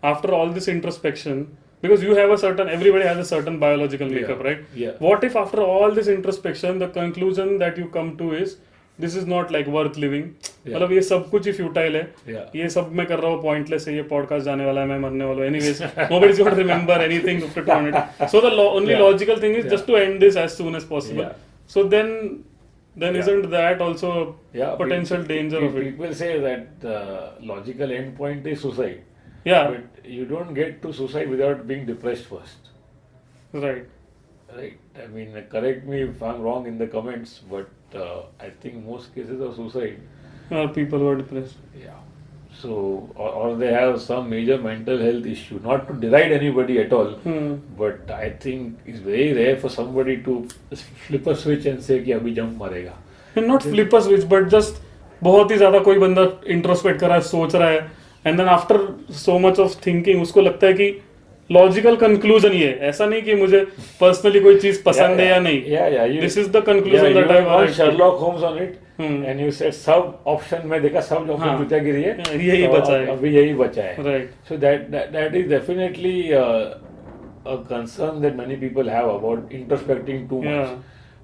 after all this introspection, because you have everybody has a certain biological makeup, Yeah. right? Yeah. What if after all this introspection, the conclusion that you come to is this is not like worth living. Yeah. मतलब ये सब कुछ ही futile है. Yeah. ये सब मैं कर रहा हूँ pointless है. ये podcast जाने वाला है, मैं मरने वाला हूँ. Anyways, nobody's going to remember anything after 2 minutes. So the only Yeah. logical thing is Yeah. just to end this as soon as possible. Yeah. So then Yeah. isn't that also Yeah, potential danger of it? People say that the logical end point is suicide. Yeah. But you don't get to suicide without being depressed first. Right. Right. I mean, correct me if I'm wrong in the comments, but I think most cases of suicide, People who are depressed. yeah. So, or they have some major mental health issue. Not to deride anybody at all, but I think it's very rare for somebody to flip a switch and say कि अभी jump मारेगा. And not flip a switch, but just बहुत ही ज्यादा कोई बंदा introspect कर रहा है, सोच रहा है, and then after so much of thinking उसको लगता है कि लॉजिकल कंक्लूजन ये है. ऐसा नहीं कि मुझे पर्सनली कोई चीज पसंद है या नहीं. Yeah. This is the conclusion that I want. Sherlock Holmes on it, and you said सब ऑप्शन में देखा सब ऑप्शन हाँ. चूतियागिरी है. यही तो बचा है. अभी यही बचा है. Right. So that is definitely a concern that many people have about introspecting too much. Yeah.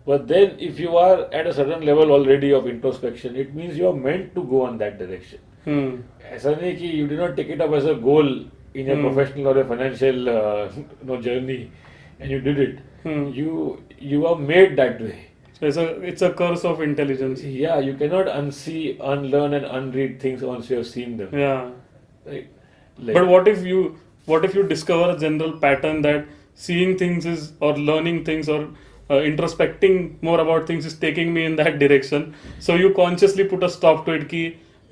But then if you are at a certain level already of introspection, it means you are meant to go on that direction. ऐसा नहीं कि you did not take it up as a goal in your professional or a financial journey and you did it. You are made that way. So it's a curse of intelligence. Yeah, you cannot unsee, unlearn, and unread things once you have seen them. Yeah. Right? But what if you discover a general pattern that seeing things is or learning things or introspecting more about things is taking me in that direction, so you consciously put a stop to it कि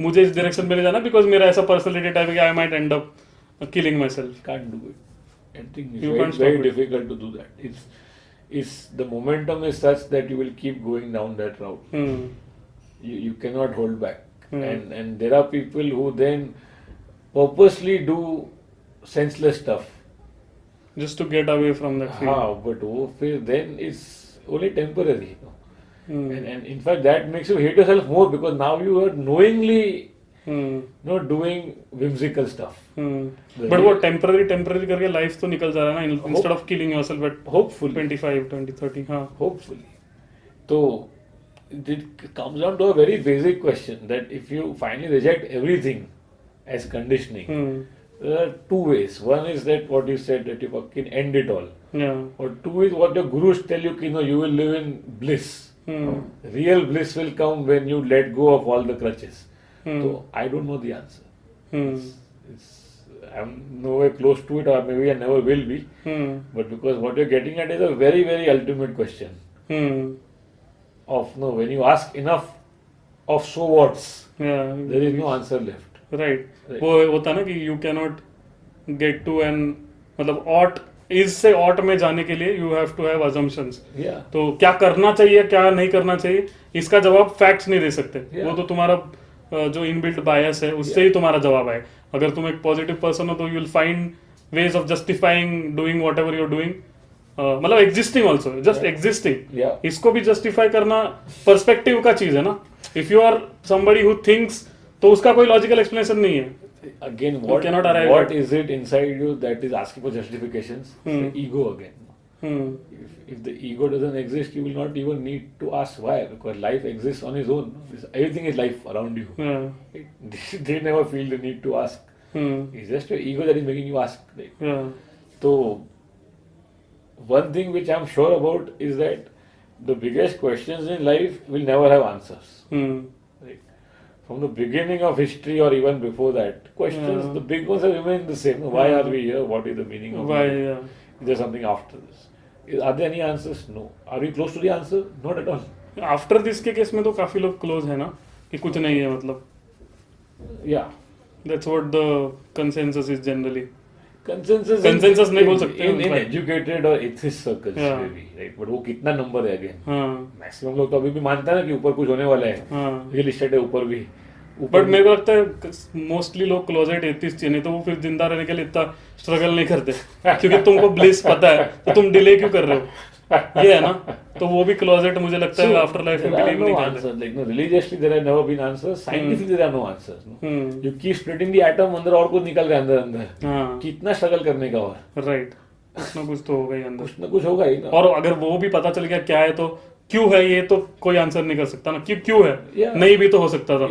मुझे इस direction में ले जाना because मेरा ऐसा personality type है कि I might end up killing myself. Can't do it. I think it's You very, can't stop very it. difficult to do that. It's the momentum is such that you will keep going down that route. You cannot hold back. And there are people who then purposely do senseless stuff. Just to get away from that feeling. हाँ, but वो फिर then it's only temporary. And in fact that makes you hate yourself more because now you are knowingly doing whimsical stuff. But वो temporary करके life तो निकल जा रहा है ना instead of killing yourself at Hopefully. 25, 20, 30. हाँ. Hopefully. So it comes down to a very basic question that if you finally reject everything as conditioning, there are two ways. One is that what you said that you fucking end it all. Yeah. Or two is what your gurus tell you, you know, you will live in bliss. Real bliss will come when you let go of all the crutches. So I don't know the answer. I'm nowhere close to it, or maybe I never will be. But because what you're getting at is a very, very ultimate question. Of no, when you ask enough of so what's, Yeah. there is no answer left. Right. Right. वो होता है ना कि you cannot get to and मतलब ought is से ought में जाने के लिए you have to have assumptions. Yeah. तो क्या करना चाहिए क्या नहीं करना चाहिए इसका जवाब फैक्ट्स नहीं दे सकते. Yeah. वो तो तुम्हारा जो इनबिल्ट बायस है उससे ही तुम्हारा जवाब आए. अगर तुम एक पॉजिटिव पर्सन हो तो you will find ways of justifying doing whatever you're doing. मतलब existing also just existing. Yeah. इसको भी जस्टिफाई करना पर्सपेक्टिव का चीज है ना. If you are somebody who thinks तो उसका कोई लॉजिकल एक्सप्लेनेशन नहीं है. Again, You cannot arrive what at- is it inside you that is asking for justifications? The ego again. If the ego doesn't exist, you will not even need to ask why, because life exists on its own. Everything is life around you. Yeah. They never feel the need to ask. It's just your ego that is making you ask. Right? Yeah. So, one thing which I'm sure about is that the biggest questions in life will never have answers. Right? From the beginning of history or even before that, questions, Yeah. the big ones have remained the same. Why are we here? What is the meaning of Why? life? Yeah. Is there something after this? Are there any answers? No. Are we close to the answer? Not at all. After this के case में तो काफी लोग close है ना कि कुछ नहीं है मतलब. Yeah. That's what the consensus is generally. Consensus नहीं बोल सकते in उनका. educated or atheist circles Yeah. maybe, right? But वो कितना नंबर है again? हाँ. मैक्सिमम लोग तो अभी भी मानता है ना कि ऊपर कुछ होने वाला है. हाँ. रियल इस्टेट है ऊपर भी. बट मेरे को लगता है मोस्टली लोग क्लोजेट एथिस्ट चाहिए नहीं तो वो फिर जिंदा रहने के लिए इतना स्ट्रगल नहीं करते क्योंकि तुमको ब्लिस पता है तो तुम डिले क्यों कर रहे हो. ये है ना. तो वो भी क्लोजेट मुझे लगता है आफ्टर लाइफ में बिलीव नहीं करते. answers. Like no, religiously there have never been answers. Scientifically there are no answers. No? You keep splitting the atom, अंदर और कुछ निकल रहा है अंदर अंदर. हाँ. कितना स्ट्रगल करने का और. राइट. कुछ ना कुछ तो होगा ही अंदर. कुछ ना कुछ होगा ही ना. और अगर वो भी पता चल गया क्या है तो क्यों है ये तो कोई आंसर नहीं कर सकता ना. क्यों है. Yeah. नहीं भी तो हो सकता था.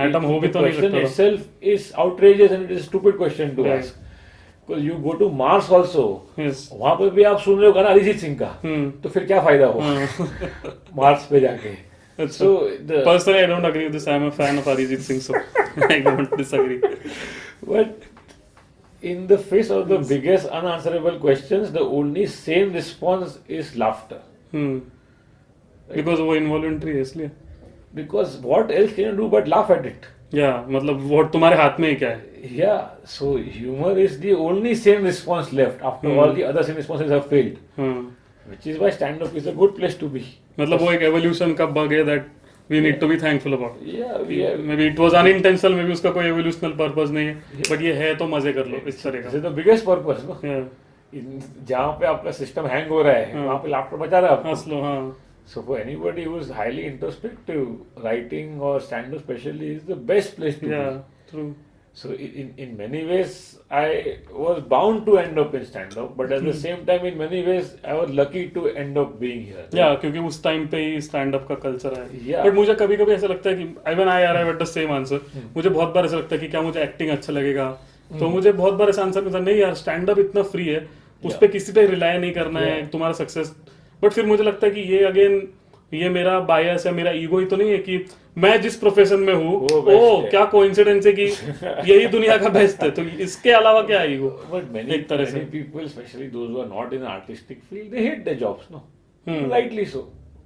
एटम हो भी The तो नहीं question सकता था. itself is outrageous and it is a stupid question to Right. ask. Because you go to Mars also. Yes. वहां पर भी आप सुन रहे हो गाना अरिजीत सिंह का. तो फिर क्या फायदा हो मार्स पे जाके. So the Personally, I don't agree with this. I am a fan of Arijit Singh, so I don't disagree. But in the face of the biggest unanswerable questions, the only sane response is laughter. Because वो involuntary है इसलिए. Because what else can you do but laugh at it? Yeah, मतलब वो तुम्हारे हाथ में ही क्या है. Yeah, so humor is the only sane response left after all the other sane responses have failed. Which is why stand-up is a good place to be. मतलब वो एक evolution का bug है that we need to be thankful about. Yeah, we have. Maybe it was unintentional, maybe उसका कोई evolutional purpose नहीं है. But ये है तो मजे कर लो इस तरह This का. is the biggest purpose, no? Yeah. जहाँ पे आपका सिस्टम हैंग हो रहा है वहाँ पे लाफ्टर बचा रहा है आपको. हंस लो. हाँ. So for anybody who is highly introspective, writing or stand-up especially is the best place to Yeah. be. True. So in many ways, I was bound to end up in stand-up, but at the same time, in many ways, I was lucky to end up being here. या क्योंकि उस time पे ही stand up का culture है Yeah. But मुझे कभी कभी ऐसा लगता है कि even I arrive at the same answer मुझे बहुत बार ऐसा लगता है कि क्या मुझे एक्टिंग अच्छा लगेगा तो मुझे बहुत बार ऐसा आंसर मिलता है नहीं यार स्टैंड अप इतना फ्री है उस Yeah. पे किसी पे रिलाय नहीं करना है तुम्हारा सक्सेस बट फिर मुझे लगता है कि ये अगेन ये मेरा बायस है मेरा ईगो ही तो नहीं है कि मैं जिस प्रोफेशन में हूँ वो best ओ है। क्या कोइंसिडेंस है कि यही दुनिया का बेस्ट है तो इसके अलावा क्या है ईगो But many, एक तरह से many people, especially those who are not in the artistic field, they hate their jobs, no? Hmm. Rightly so.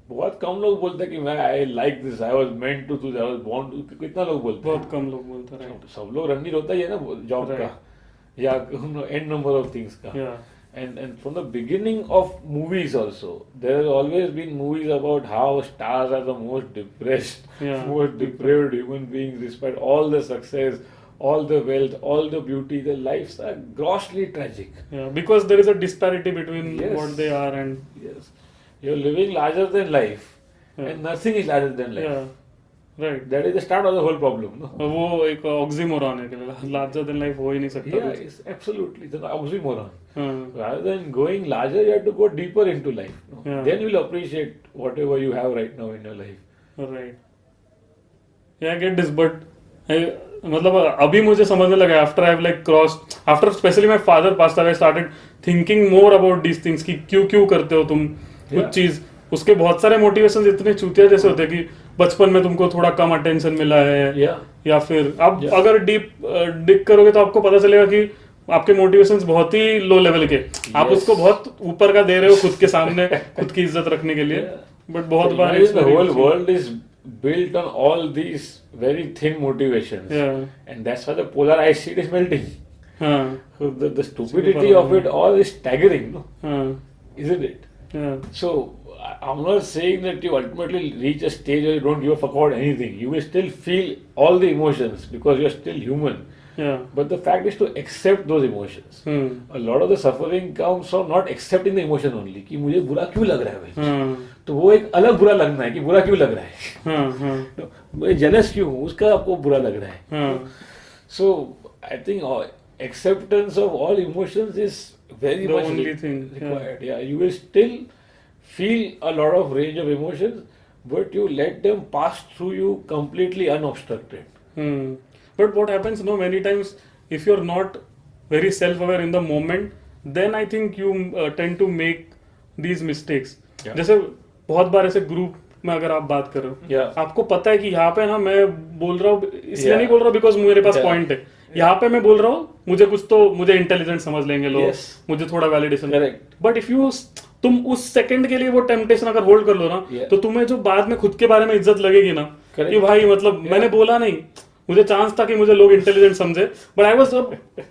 बहुत कम लोग बोलते हैं कि मैं I like this I was meant to do I was born to कितना लोग बोलते हैं बहुत कम लोग बोलते हैं सब लोग रणनीत होता ही है ना जॉब का या एंड नंबर ऑफ थिंग्स का या and from the beginning of movies also there has always been movies about how stars are the most depressed Yeah. most depraved human beings despite all the success all the wealth all the beauty their lives are grossly tragic. Yeah, because there is a disparity between Yes. what they are and Yes, you're living larger than life Yeah. and nothing is larger than life. yeah, right. That is the start of the whole problem, no? वो एक oxymoron है कि larger than life हो ही नहीं सकता Yeah, कुछ। it's absolutely it's an oxymoron. हाँ, Rather than going larger, you have to go deeper into life. No? Yeah. Then you will appreciate whatever you have right now in your life. right. Yeah, I get this, but मतलब अभी मुझे समझने लगा after I like cross after specially my father past I started thinking more about these things कि क्यों क्यों करते हो तुम कुछ Yeah. चीज उसके बहुत सारे मोटिवेशन इतने चूतिया जैसे होते हैं कि बचपन में तुमको थोड़ा कम अटेंशन मिला है Yeah. या फिर आप Yeah. अगर डीप डिग करोगे तो आपको पता चलेगा कि आपके मोटिवेशंस बहुत ही लो लेवल के आप Yes. उसको बहुत ऊपर का दे रहे हो खुद के सामने खुद की इज्जत रखने के लिए Yeah. बट बहुत So bar imagine the whole experience- world is built on all these very thin motivations. Yeah. And that's why the polar ice sheet is melting. हाँ So the stupidity of it all is staggering, no? हाँ Isn't it? yeah. So I'm not saying that you ultimately reach a stage where you don't give a fuck about anything. You will still feel all the emotions because you're still human. Yeah. But the fact is to accept those emotions. Hmm. A lot of the suffering comes from not accepting the emotion only. कि मुझे बुरा क्यों लग रहा है भाई? हाँ तो वो एक अलग बुरा लगना है कि बुरा क्यों लग रहा है? हाँ हाँ तो मैं jealous क्यों हूँ? उसका आपको बुरा लग रहा है. हाँ So I think acceptance of all emotions is very The much only thing, required. Yeah, you will still feel a lot of range of emotions, but you let them pass through you completely unobstructed. Hmm. But what happens, no, many times if you're not very self-aware in the moment, then I think you tend to make these mistakes. Yeah. जैसे बहुत बार ऐसे group में अगर आप बात कर रहे हो Yeah. आपको पता है कि यहाँ पे ना मैं बोल रहा हूँ इसलिए Yeah. नहीं बोल रहा बिकॉज मेरे पास Yeah. पॉइंट है यहाँ पे मैं बोल रहा हूँ मुझे इंटेलिजेंट समझ लेंगे लोग Yes. मुझे थोड़ा validation Correct. But if you तुम उस सेकंड के लिए वो टेम्पटेशन अगर होल्ड कर लो ना Yeah. तो तुम्हें जो बाद में खुद के बारे में इज्जत लगेगी ना Correct. कि भाई मतलब मैंने बोला नहीं मुझे चांस था कि मुझे लोग इंटेलिजेंट समझे बट आई वाज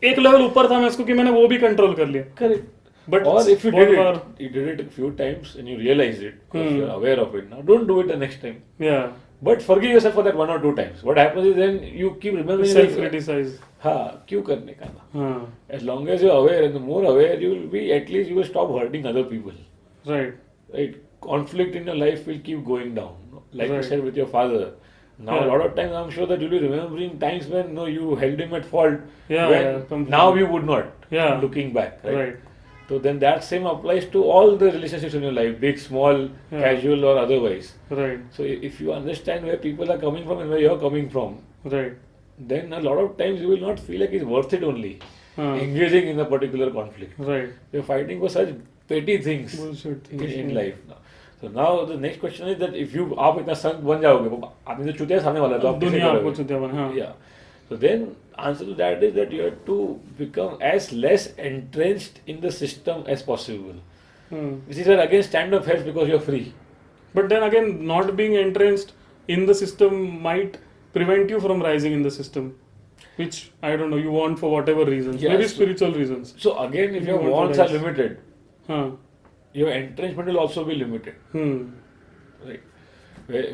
एक लेवल ऊपर था मैं इसको कि मैंने वो भी कंट्रोल कर लिया Correct. But or if you बहुत did bar- it, you did it a few times and you realize it, if Hmm. you're aware of it now, don't do it the next time. या But forgive yourself for that one or two times. What happens is then you keep remembering. Self like, criticise हाँ क्यों करने का ना? हाँ As long as you're aware and the more aware you will be, at least you will stop hurting other people. Right Right? Conflict in your life will keep going down. Like you Right. said with your father. Now Yeah. a lot of times I'm sure that you'll be remembering times when no you held him at fault. Yeah, when yeah, completely. now you would not. Yeah. Looking back. Right? Right So then that same applies to all the relationships in your life, big, small, Yeah. casual or otherwise. Right So if you understand where people are coming from and where you're coming from, right then a lot of times you will not feel like it's worth it only हाँ engaging in a particular conflict. Right You're fighting for such petty things Bullshit in, things, in yeah. life. Now. So now the next question is that if you आप इतना संत बन जाओगे, आपने तो चुतिया सामने वाला है, तो आप कैसे दुनिया आपको करोगे? चुतिया बना हाँ Yeah. So then answer to that is that you have to become as less entrenched in the system as possible. Which is where again stand-up helps because you're free. But then again, not being entrenched in the system might prevent you from rising in the system, which I don't know you want for whatever reasons, Yes. maybe spiritual reasons. So again, if You your want to wants are rise. limited, Huh. your entrenchment will also be limited. Hmm. Right.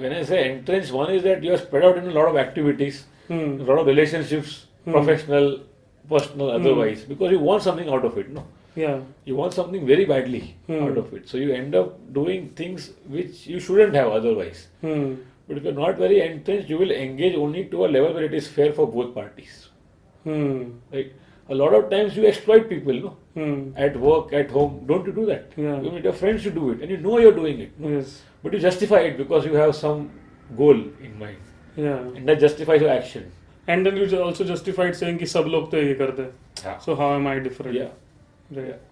When I say entrenched, one is that you are spread out in a lot of activities, Hmm. a lot of relationships, professional, personal, otherwise, because you want something out of it, no? Yeah. You want something very badly out of it. So you end up doing things which you shouldn't have otherwise. Hmm. But if you're not very entrenched, you will engage only to a level where it is fair for both parties. Hmm. Right? A lot of times you exploit people, no? Hmm. At work, at home. Don't you do that? Yeah. You meet your friends to do it, and you know you're doing it. No? Yes. But you justify it because you have some goal in mind, Yeah. and that justifies your action. And then you also justified saying कि सब लोग तो ये करते हैं. Yeah. So how am I different? Yeah. Right.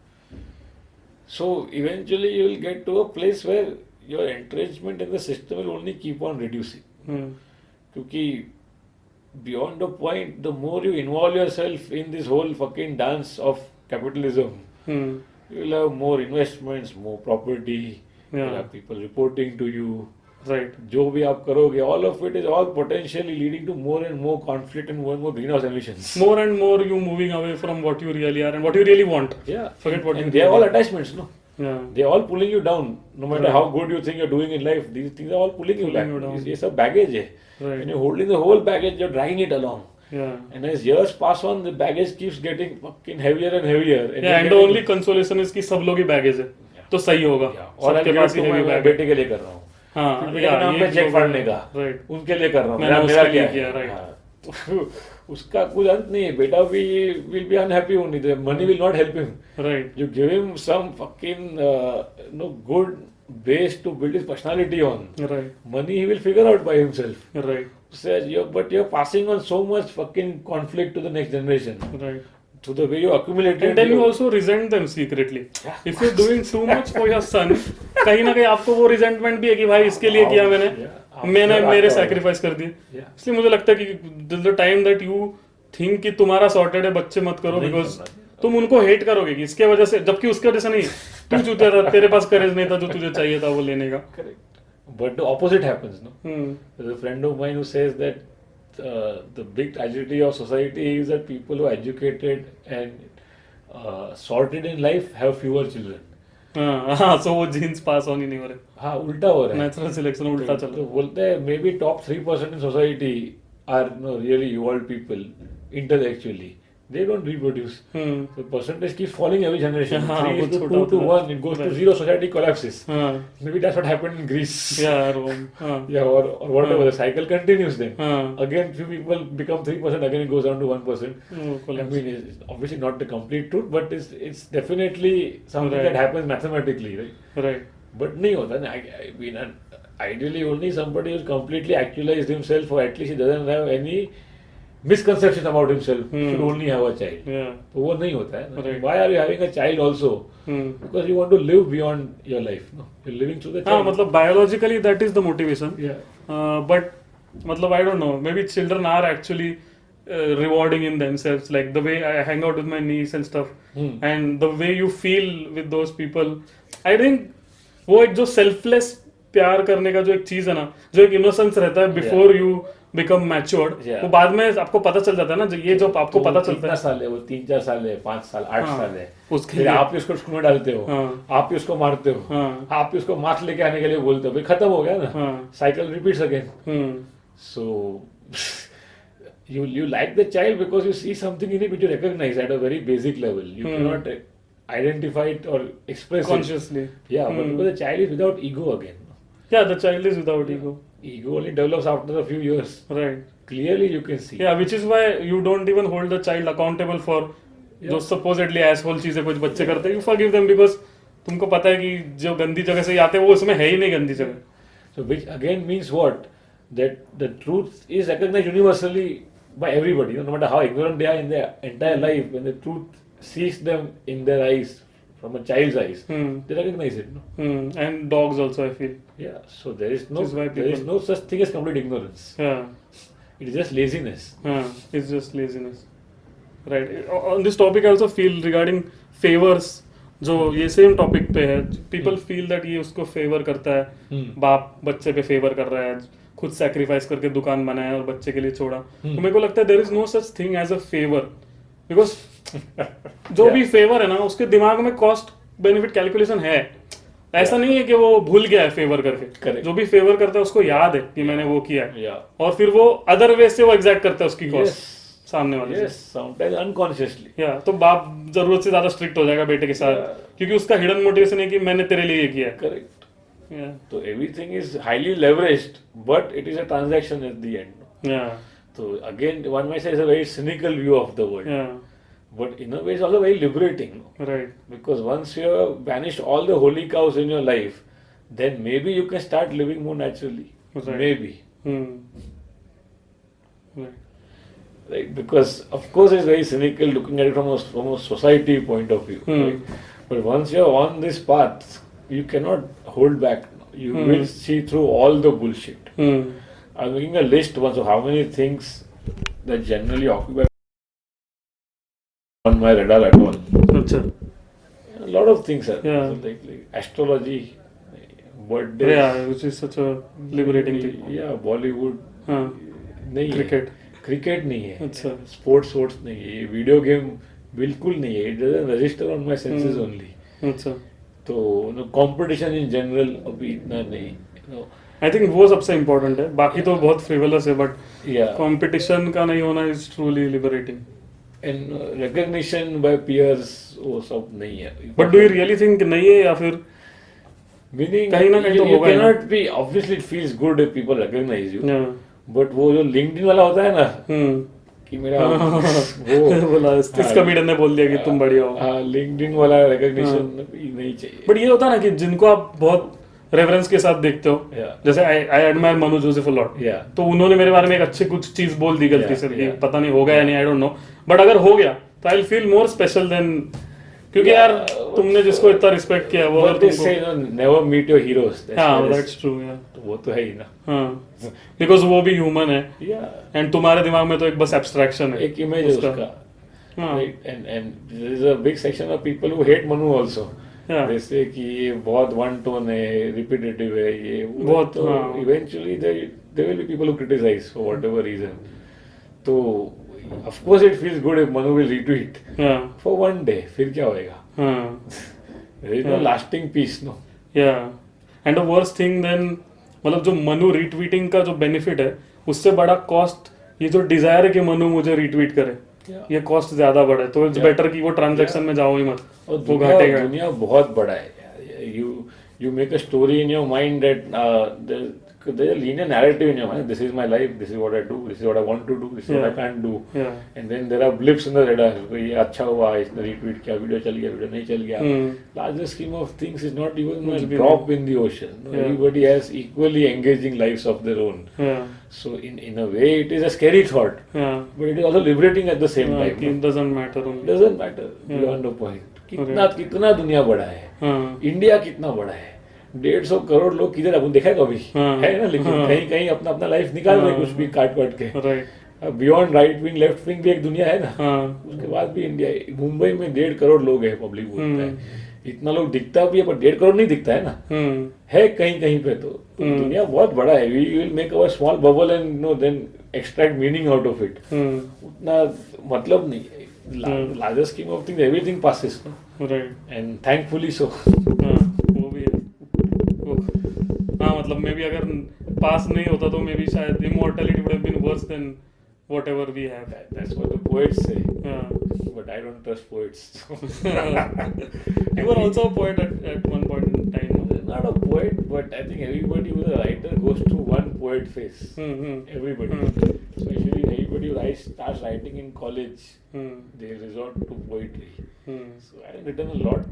So eventually you will get to a place where your entrenchment in the system will only keep on reducing. Hmm. क्योंकि beyond a point, the more you involve yourself in this whole fucking dance of capitalism, Hmm. you will have more investments, more property, you will Yeah. have people reporting to you. Right. जो भी आप करोगे, all of it is all potentially leading to more and more conflict and more greenhouse emissions. More and more you moving away from what you really are and what you really want. Yeah. Forget what and you they are really all want. attachments, no? Yeah. They are all pulling you down. No matter Right. how good you think you're doing in life, these things are all pulling you Pulling back. you down. ये सब baggage है. Right. When you're holding the whole baggage, you're dragging it along. Yeah. And as years pass on, the baggage keeps getting fucking heavier and heavier. And Yeah. you're And the getting- only consolation is कि सब लोग ही baggage है. तो सही होगा. Yeah. और सबके पास ही मैं heavy मेरे bag है. बेटे के लिए कर रहा हूँ. हाँ. फिर बेटे के Yeah. नाम ये पे चेक लोग- फाड़ने का. Right. उनके लिए कर रहा हूँ. मैंने मेरा उसके लिए क्या किया, है? right. हाँ. तो उसका कुछ अंत नहीं है. बेटा भी will be unhappy only. The money will not help him. Right. You give him some fucking good base to build his personality on. Right. Money he will figure out by himself. Right. Says but you're passing on so much fucking conflict to the next generation. Right. To the way you accumulated. And then you also resent them secretly. Yeah. If you're doing too much for your son, कहीं ना कहीं आपको वो resentment भी है कि भाई इसके लिए किया मैंने, Yeah. मैंने आपका मेरे आता है। sacrifice कर दिए. Yeah. इसलिए मुझे लगता है कि the time that you think कि तुम्हारा sorted है, बच्चे मत करो नहीं because करना। तुम उनको hate करोगे कि इसके वजह से, जबकि उसके वजह से नहीं, तू जो तेरे पास courage नहीं था जो तुझे चाहिए था वो लेने का. Correct. But the opposite happens, no? Hmm. There's a friend of mine who says that the big tragedy of society is that people who are educated and sorted in life have fewer children. हाँ, so वो genes pass on ही नहीं हो रहे. हाँ, उल्टा हो रहा है. Natural selection उल्टा चल तो रहा है. बोलते हैं maybe top 3% in society are really evolved people intellectually. They don't reproduce. Hmm. The percentage keeps falling every generation. हाँ, 3 वो is to छोटा 2 to होता है. 1. It goes to Right. 0. Society collapses. हाँ. Maybe that's what happened in Greece. Yeah, Rome. हाँ. Yeah, or whatever. हाँ. The cycle continues then. हाँ. Again, few people become 3%. Again, it goes down to 1%. वो I collapse. mean, it's obviously not the complete truth, but it's definitely something Right. that happens mathematically, right? Right. But नहीं होता ना. I mean, ideally, only somebody who's completely actualized himself, or at least he doesn't have any misconception about himself, should only have a child. Yeah. तो वो नहीं होता है. Right. Why are you having a child also? Hmm. Because you want to live beyond your life. No, you're living through the हाँ, child. मतलब biologically that is the motivation. Yeah. But मतलब I don't know. Maybe children are actually rewarding in themselves. Like the way I hang out with my niece and stuff, and the way you feel with those people. I think वो एक जो selfless प्यार करने का जो एक चीज है ना, जो एक innocence रहता है before you become matured, Yeah. वो बाद में आपको पता चल जाता है ना, ये जो आपको पता चलता कितना है. साल है वो? 3-4 साल है, 5 साल, 8 हाँ, साल है. उसके फिर लिए. आप इसको स्कूल में डालते हो. हाँ. आप इसको मारते हो. हाँ. आप इसको मार्क्स लेके आने के लिए बोलते हो. भाई खत्म हो गया ना. हाँ. Cycle repeats again. Hmm. So you like the child because you see something in it which you recognize at a very basic level. You cannot identify it or express Consciously. it. Yeah, but because the child is without ego again. Yeah, the child is without ego. Ego only develops after a few years. Right. Clearly you can see. Yeah, which is why you don't even hold the child accountable for जो supposedly asshole चीजें कुछ बच्चे करते हैं. You forgive them because तुमको पता है कि जो गंदी जगह से आते हैं वो उसमें है ही नहीं गंदी जगह. So which again means what? That the truth is recognized universally by everybody. No matter how ignorant they are in their entire life, when the truth sees them in their eyes, from a child's eyes, they recognize it. No? And dogs also, I feel. Yeah. So there is Which is why there is people- no such thing as complete ignorance. Yeah. It is just laziness. It's just laziness. Right. On this topic I also feel regarding favors, जो ये same topic पे है, people feel that ये उसको favour करता है, बाप बच्चे पे फेवर कर रहा है, खुद सैक्रिफाइस करके दुकान बनाया और बच्चे के लिए छोड़ा. तो मेरे को लगता है there is no such thing as a favour, because जो भी फेवर है ना उसके दिमाग में कॉस्ट बेनिफिट कैलकुलेशन है. ऐसा नहीं है कि वो भूल गया है फेवर करके. Correct. जो भी फेवर करता है उसको याद है कि मैंने वो किया है, Yeah. और फिर वो अदर वे से वो एग्जैक्ट करता है उसकी कॉस्ट सामने वाले Yes. Sometimes unconsciously. से. या तो बाप जरूरत से ज्यादा स्ट्रिक्ट हो जाएगा बेटे के साथ, क्योंकि उसका हिडन मोटिवेशन है कि मैंने तेरे लिए ये किया है. Correct. Yeah. So everything is highly leveraged, but it is a transaction at the end. Yeah. So again, one might say it's a very cynical view of the world. Yeah. But in a way, it's also very liberating. Right. Because once you have banished all the holy cows in your life, then maybe you can start living more naturally. Right. Maybe. Hmm. Right. Right? Because, of course, it's very cynical looking at it from a society point of view. Right? But once you're on this path, you cannot hold back. You will see through all the bullshit. Hmm. I'm making a list once of how many things that generally occupy on my radar at all. Acha. A lot of things are Yeah. like astrology, birthday. Yeah, which is such a liberating thing. Yeah, Bollywood. हाँ. नहीं है. Cricket. Cricket नहीं है. अच्छा. Sports नहीं है. Video game बिल्कुल नहीं है. It doesn't register on my senses only. अच्छा. तो कंपटीशन इन जनरल अभी इतना नहीं. आई थिंक वो सबसे इम्पोर्टेंट है. बाकी तो बहुत फ्रिवलस है, बट या कंपटीशन का नहीं होना is truly liberating. And recognition by peers वो सब नहीं है. But do you really think नहीं है, या फिर मीनिंग कहीं ना कहीं तो you होगा ही ना. cannot be obviously it feels good if people recognize you. Yeah. But वो जो लिंक्डइन वाला होता है ना हम्म. कि मेरा वो बोला इस कमेडियन ने बोल दिया कि तुम बढ़िया हो. हाँ, लिंक्डइन वाला रिकॉग्निशन नहीं चाहिए. बट ये होता है ना कि जिनको आप बहुत रेफरेंस के साथ देखते हो, Yeah. जैसे I admire Manu Joseph a lot. Yeah. तो उन्होंने मेरे बारे में एक अच्छी कुछ चीज बोल दी गलती Yeah, से कि yeah. पता नहीं होगा या नहीं, आई डोंट नो. बट अगर हो गया तो I will feel more special then, क्योंकि Yeah. यार तुमने जिसको इतना रिस्पेक्ट किया वो But अगर they तुमको. say, you know, never meet your heroes. हाँ, दैट्स ट्रू. या तो वो तो है ही ना. हाँ, बिकॉज वो भी ह्यूमन है, Yeah. एंड तुम्हारे दिमाग में तो एक बस एब्स्ट्रैक्शन है. एक इमेज है उसका. हाँ. Right? And there is a big section of people who hate Manu also. Yeah. जैसे कि ये बहुत वन टोन है, रिपीटेटिव है, ये वो. बहुत, तो हाँ. eventually there will be people who criticize for whatever reason. तो of course it feels good if Manu will retweet Yeah. for one day. फिर क्या होएगा? हाँ. There is no lasting peace, no. या and the worst thing then, मतलब जो मनु रिट्वीटिंग का जो बेनिफिट है, उससे बड़ा कॉस्ट ये जो डिजायर है कि मनु मुझे रिट्वीट करे, Yeah. ये कॉस्ट ज्यादा बड़ा है. तो इट्स Yeah. बेटर कि वो ट्रांजैक्शन में जाओ ही मत, और वो घाटेगा. दुनिया बहुत बड़ा है. You make a story in your mind that there's a linear narrative in your mind. This is my life. This is what I do. This is what I want to do. This is what I Yeah. can't do. Yeah. And then there are blips in the radar. ये अच्छा हुआ, इसने retweet किया, video चल गया, video नहीं चल गया. Larger scheme of things is not even a drop in the ocean. Yeah. Everybody has equally engaging lives of their own. Yeah. So in a way, it is a scary thought, Yeah. but it is also liberating at the same time. It doesn't matter It only. doesn't matter beyond the point. कितना दुनिया बड़ा है. हाँ. India कितना बड़ा है. 150 करोड़ लोग किधर अपन देखा है कभी? हाँ. है ना, लेकिन हाँ. कहीं कहीं अपना अपना लाइफ निकाल रहे हैं, कुछ भी काट काट के. Right. Beyond right wing left wing भी एक दुनिया है ना. हाँ. उसके बाद भी इंडिया, मुंबई में 1.5 करोड़ लोग है, पब्लिक बोलता है. इतना लोग दिखता भी है, पर 1.5 करोड़ नहीं दिखता है ना. है कहीं कहीं पे. तो दुनिया बहुत बड़ा है. We will make our small bubble and no then extract meaning out of it. उतना मतलब नहीं है. Larger scheme of things everything passes. Right. And thankfully so. हाँ, वो भी है. हाँ, मतलब मे बी अगर पास नहीं होता तो मे बी शायद immortality would have been worse than whatever we have. That's what the poets say. हाँ. But I don't trust poets. You were also a poet at one point in time. No? Not a poet, but I think everybody who's a writer goes through one poet phase. Everybody. Especially everybody who starts writing in college, they resort to poetry. So I have written a lot,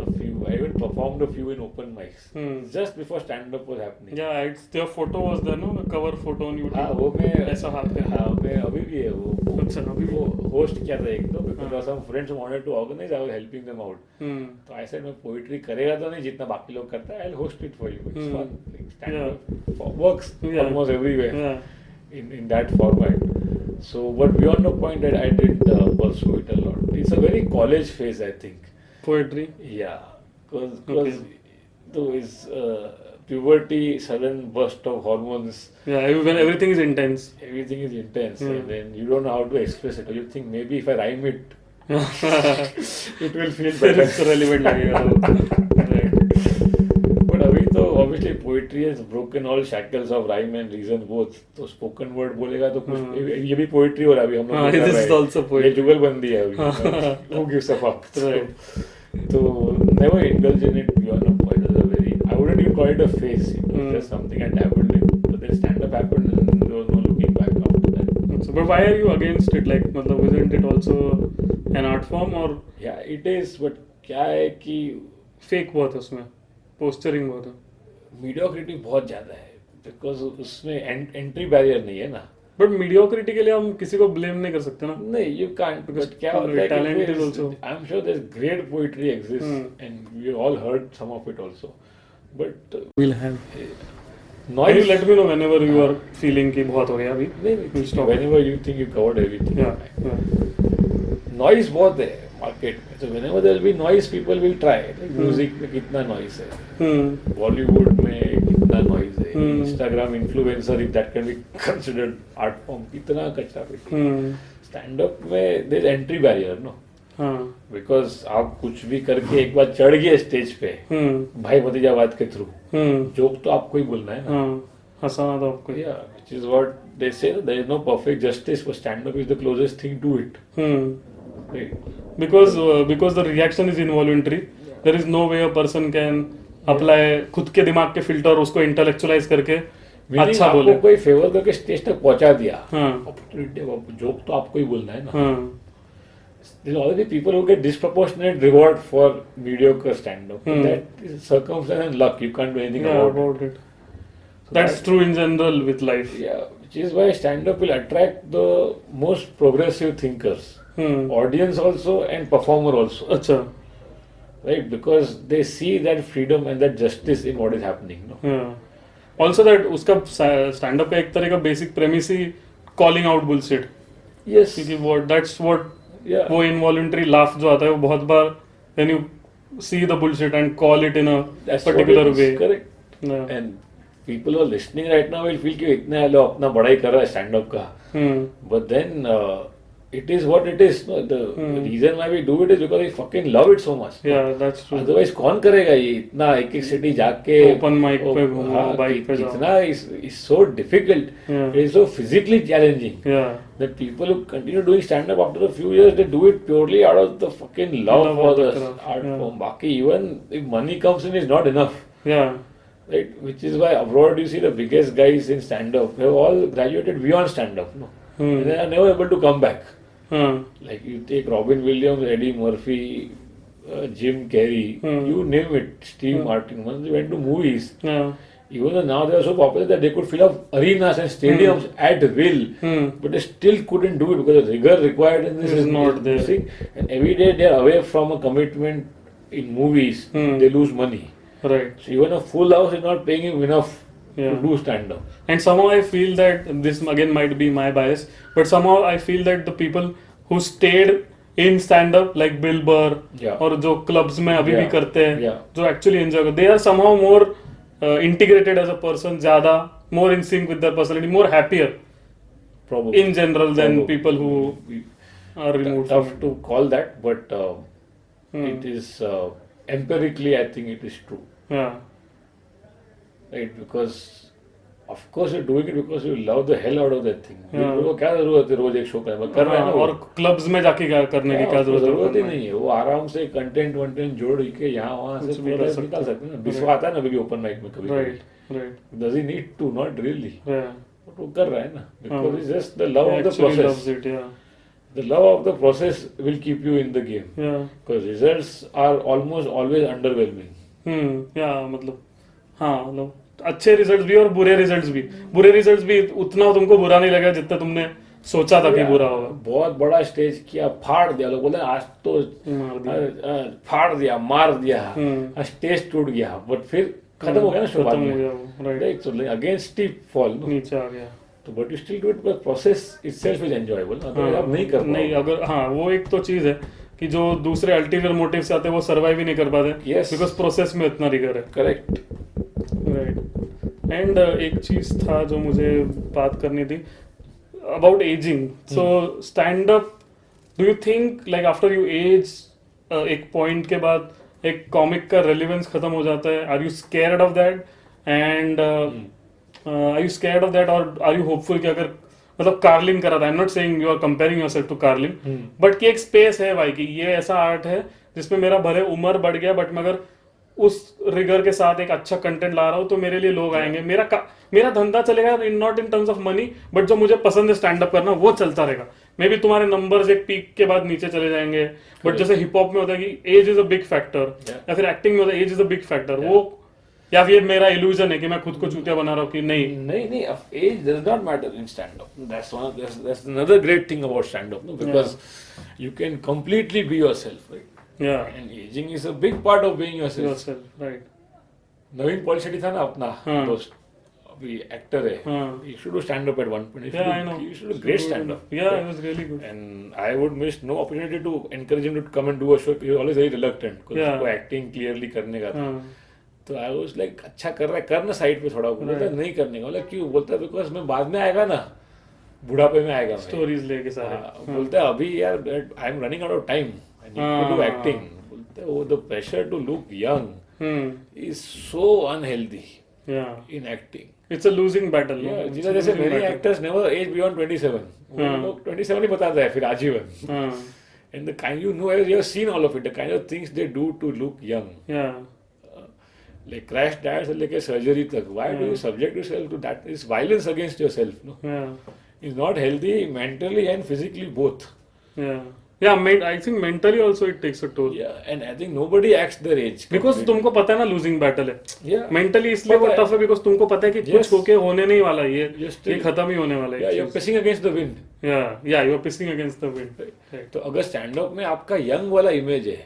a few. I even performed a few in open mics. Just before stand-up was happening. Yeah, it's their photo was there, no? The cover photo on YouTube. हाँ, वो मैं ऐसा हाथ पे. हाँ, मैं अभी भी है वो. अच्छा, अभी भी. वो host किया था एक तो, because some friends wanted to organize, I was helping them out. तो I said मैं poetry करेगा तो नहीं जितना बाकी लोग करता है, I'll host it for you. It's fun. Like stand-up works almost everywhere. Yeah. In that format. So, but beyond the point that I didn't pursue it a lot. It's a very college phase, I think. Poetry. Yeah, because it's puberty, sudden burst of hormones. Yeah, when everything is intense. Everything is intense, and then you don't know how to express it. Or you think maybe if I rhyme it, it will feel better. It's relevant लगेगा तो. Right. But अभी तो obviously poetry has broken all shackles of rhyme and reason both. तो spoken word बोलेगा तो कुछ ये भी poetry हो रहा है अभी हम लोग. This is also poetry. ये जुगलबंदी है अभी. Who gives a fuck? Right. So never indulge in it beyond a point. It's a very, I wouldn't even call it a phase. It was just something I dabbled in. But then stand up happened and there was no looking back after that. So, but why are you against it? Like, मतलब isn't it also an art form or या it is but क्या है कि fake बहुत है उसमें, posturing बहुत है. मीडियोक्रिटी बहुत ज्यादा है बिकॉज उसमें एंट्री बैरियर नहीं है ना. But mediocrity के लिए हम किसी को blame नहीं कर सकते ना. नहीं यू कांट Because बट क्या होता है talented also. I am sure there great poetry exist and we all heard some of it also but We'll have. Can you noise let me know whenever you are feeling कि बहुत हो गया अभी? We'll stop. whenever you think you covered everything. Yeah. Yeah. Noise बहुत है market में so whenever there will be noise people will try like music में कितना नॉइज है Hmm. बॉलीवुड में कितना नॉइज है Hmm. Instagram influencer if that can be considered art form कितना कचरा पेटी. Hmm. स्टैंड अप में देयर एंट्री बैरियर नो हाँ. बिकॉज आप कुछ भी करके एक बार चढ़ गए स्टेज पे Hmm. भाई भतीजावाद के थ्रू Hmm. जोक तो आपको ही बोलना है ना. हाँ. हंसाना तो आपको. Yeah, which is what they say. There is no perfect justice, but stand-up is the closest thing to it. Hmm. Right? Because the reaction is involuntary. There is no way a person can apply खुद के दिमाग के filter उसको intellectualise करके Meaning अच्छा आपको बोले. कोई फेवर करके स्टेज तक पहुंचा दिया. हाँ. जोक तो आपको ही बोलना है ना. हाँ. There are already people who get disproportionate reward for mediocre stand-up. Hmm. That is circumstance and luck. You can't do anything Yeah, about it. about it. So That's true in general with life. Yeah, which is why stand-up will attract the most progressive thinkers. Hmm. Audience also and performer also. अच्छा. Right? Because they see that freedom and that justice in what is happening. No? Yeah. Also that उसका stand up का एक तरह का basic premise ही calling out bullshit. Yes. क्योंकि that's what Yeah. वो involuntary laugh जो आता है वो बहुत बार when you see the bullshit and call it in a That's particular what it is, way. Correct. Yeah. And people who are listening right now will feel कि इतने लोग अपना बड़ा ही कर रहा है stand up का. Hmm. But then it is what it is. No? The reason why we do it is because we fucking love it so much. Yeah, that's true. Otherwise कौन करेगा ये इतना एक एक सिटी जाके Open mic पे घूमो, हाँ, bike पे जाओ. इतना is so difficult. Yeah. It is so physically challenging. Yeah. That people who continue doing stand up after a few years, they do it purely out of the fucking love Love for of the the craft, art yeah. form. Baki, even if money comes in, is not enough. Yeah. Right? Which is why abroad you see the biggest guys in stand up have all graduated beyond stand up. No? Hmm. And they are never able to come back. Huh. Like you take Robin Williams, Eddie Murphy, Jim Carrey, you name it, Steve Martin. Once they went to movies, Yeah. even though now they are so popular that they could fill up arenas and stadiums at will, but they still couldn't do it because the rigor required in this Is not there. See? And every day they are away from a commitment in movies, they lose money. Right. So even a full house is not paying him enough Yeah. to do stand up. And somehow I feel that this again might be my bias, but somehow I feel that the people who stayed in stand up like Bill Burr Yeah. और जो clubs में अभी भी Yeah. करते हैं, Yeah. जो actually enjoy करते, they are somehow more integrated as a person, ज़्यादा more in sync with their personality, more happier Probably. in general than Probably. people who We- are removed. tough from it. to call that, but it is empirically, I think it is true. Yeah. Right? Because of course you're doing it because you love the hell out of that thing. Yeah. वो क्या जरूरत है रोज एक show करने कर रहे हैं ना वो? और क्लब्स में जाके क्या करने की क्या उसको जरूरत जरूरत ही है? नहीं है. वो आराम से कंटेंट वंटेंट जोड़ के यहाँ वहाँ कुछ से भी पूरा कर सकते निकाल हैं. सकते हैं ना. बिस्वा आता है ना कभी ओपन माइक में कभी. Right. Right. Does he need to? Not really. Yeah. But वो कर रहा है ना. Because हाँ. it's just the love He of the actually process. loves it. Yeah. The love of the process will keep you in the game. Yeah. Because results are almost always underwhelming. या मतलब हाँ मतलब अच्छे results भी और बुरे results भी. बुरे रिजल्ट्स भी उतना तुमको बुरा नहीं लगा जितना तुमने सोचा था कि बुरा होगा. बहुत बड़ा स्टेज किया फाड़ दिया. लोग बोले आज तो मार दिया. फाड़ दिया मार दिया स्टेज टूट गया बट फिर खत्म हो गया ना शो बाद खत्म हो में. गया वो. Right. Right. So again steep fall. नीचे आ गया. तो but you still do it because process itself is enjoyable. Otherwise आप नहीं कर नहीं पाओगे. अगर हाँ वो एक तो चीज है कि जो दूसरे अल्टीरियर मोटिव से आते हैं वो सर्वाइव ही नहीं कर पाते. Yes. बिकॉज प्रोसेस में इतना रिगर है. करेक्ट. राइट. एंड एक चीज था जो मुझे बात करनी थी about ageing. So stand up do you think like after you age एक पॉइंट के बाद एक कॉमिक का रेलिवेंस खत्म हो जाता है? Are you scared of that? And are you scared of that और आर यू होपफुल कि अगर मतलब कार्लिन करा था, I am not saying you are comparing yourself to Carlin, but कि एक स्पेस है भाई कि ये ऐसा आर्ट है जिसमें मेरा भले उम्र बढ़ गया बट मैं अगर उस रिगर के साथ एक अच्छा कंटेंट ला रहा हूँ तो मेरे लिए लोग आएंगे, मेरा धंधा चलेगा in not in terms of money, but जो मुझे पसंद है स्टैंड अप करना वो चलता रहेगा। मे बी तुम्हारे नंबर्स एक पीक के बाद नीचे चले जाएंगे, बट जैसे हिप हॉप में होता है कि age is a big factor, या फिर एक्टिंग में होता है age is a big factor, वो या फिर मेरा इल्यूजन है कि मैं खुद को चूतिया बना रहा हूँ कि नहीं। नहीं, age does not matter in stand-up. That's another great thing about stand-up, no? Because you can completely be yourself, right? Yeah, And aging is a big part of being yourself. yourself, right. नवीन पॉलिशेट्टी था ना अपना दोस्त, अभी actor है, हाँ. he should do stand-up at one point. Yeah, I know. He should do great stand-up. Yeah, it was really good. And I would miss no opportunity to encourage him to come and do a show. He was always very reluctant because Yeah. उसको acting clearly करने का था। हाँ, तो I was like अच्छा कर रहा है, करना साइड पे थोड़ा, बोलता नहीं करने का, बोला क्यों, बोलता है बिकॉज मैं बाद में आएगा ना, बुढ़ापे में आएगा मैं। स्टोरीज लेके सारे। हाँ, बोलता है अभी यार I am running out of time, I need to do acting. बोलता है वो the pressure to look young is so unhealthy in acting. It's a losing battle. जिस जैसे many actors never age beyond 27, वो लोग 27 ही बताता है फिर आजीवन। And the kind you know, you have seen all of it, the kind of things they do to look young, like crash diet से लेके सर्जरी तक, why do you subject yourself to that? Is violence against yourself, no? It's not healthy mentally and physically both. I think mentally also it takes a toll. Yeah, and I think nobody acts their age. Because तुमको पता है ना losing battle है। Yeah. Mentally इसलिए वो tough है because तुमको पता है कि कुछ होके होने नहीं वाला, ये खत्म ही होने वाला है। Yeah, you're pissing against the wind. Yeah, you're pissing against the wind. Right. तो अगर stand up में आपका young वाला image है,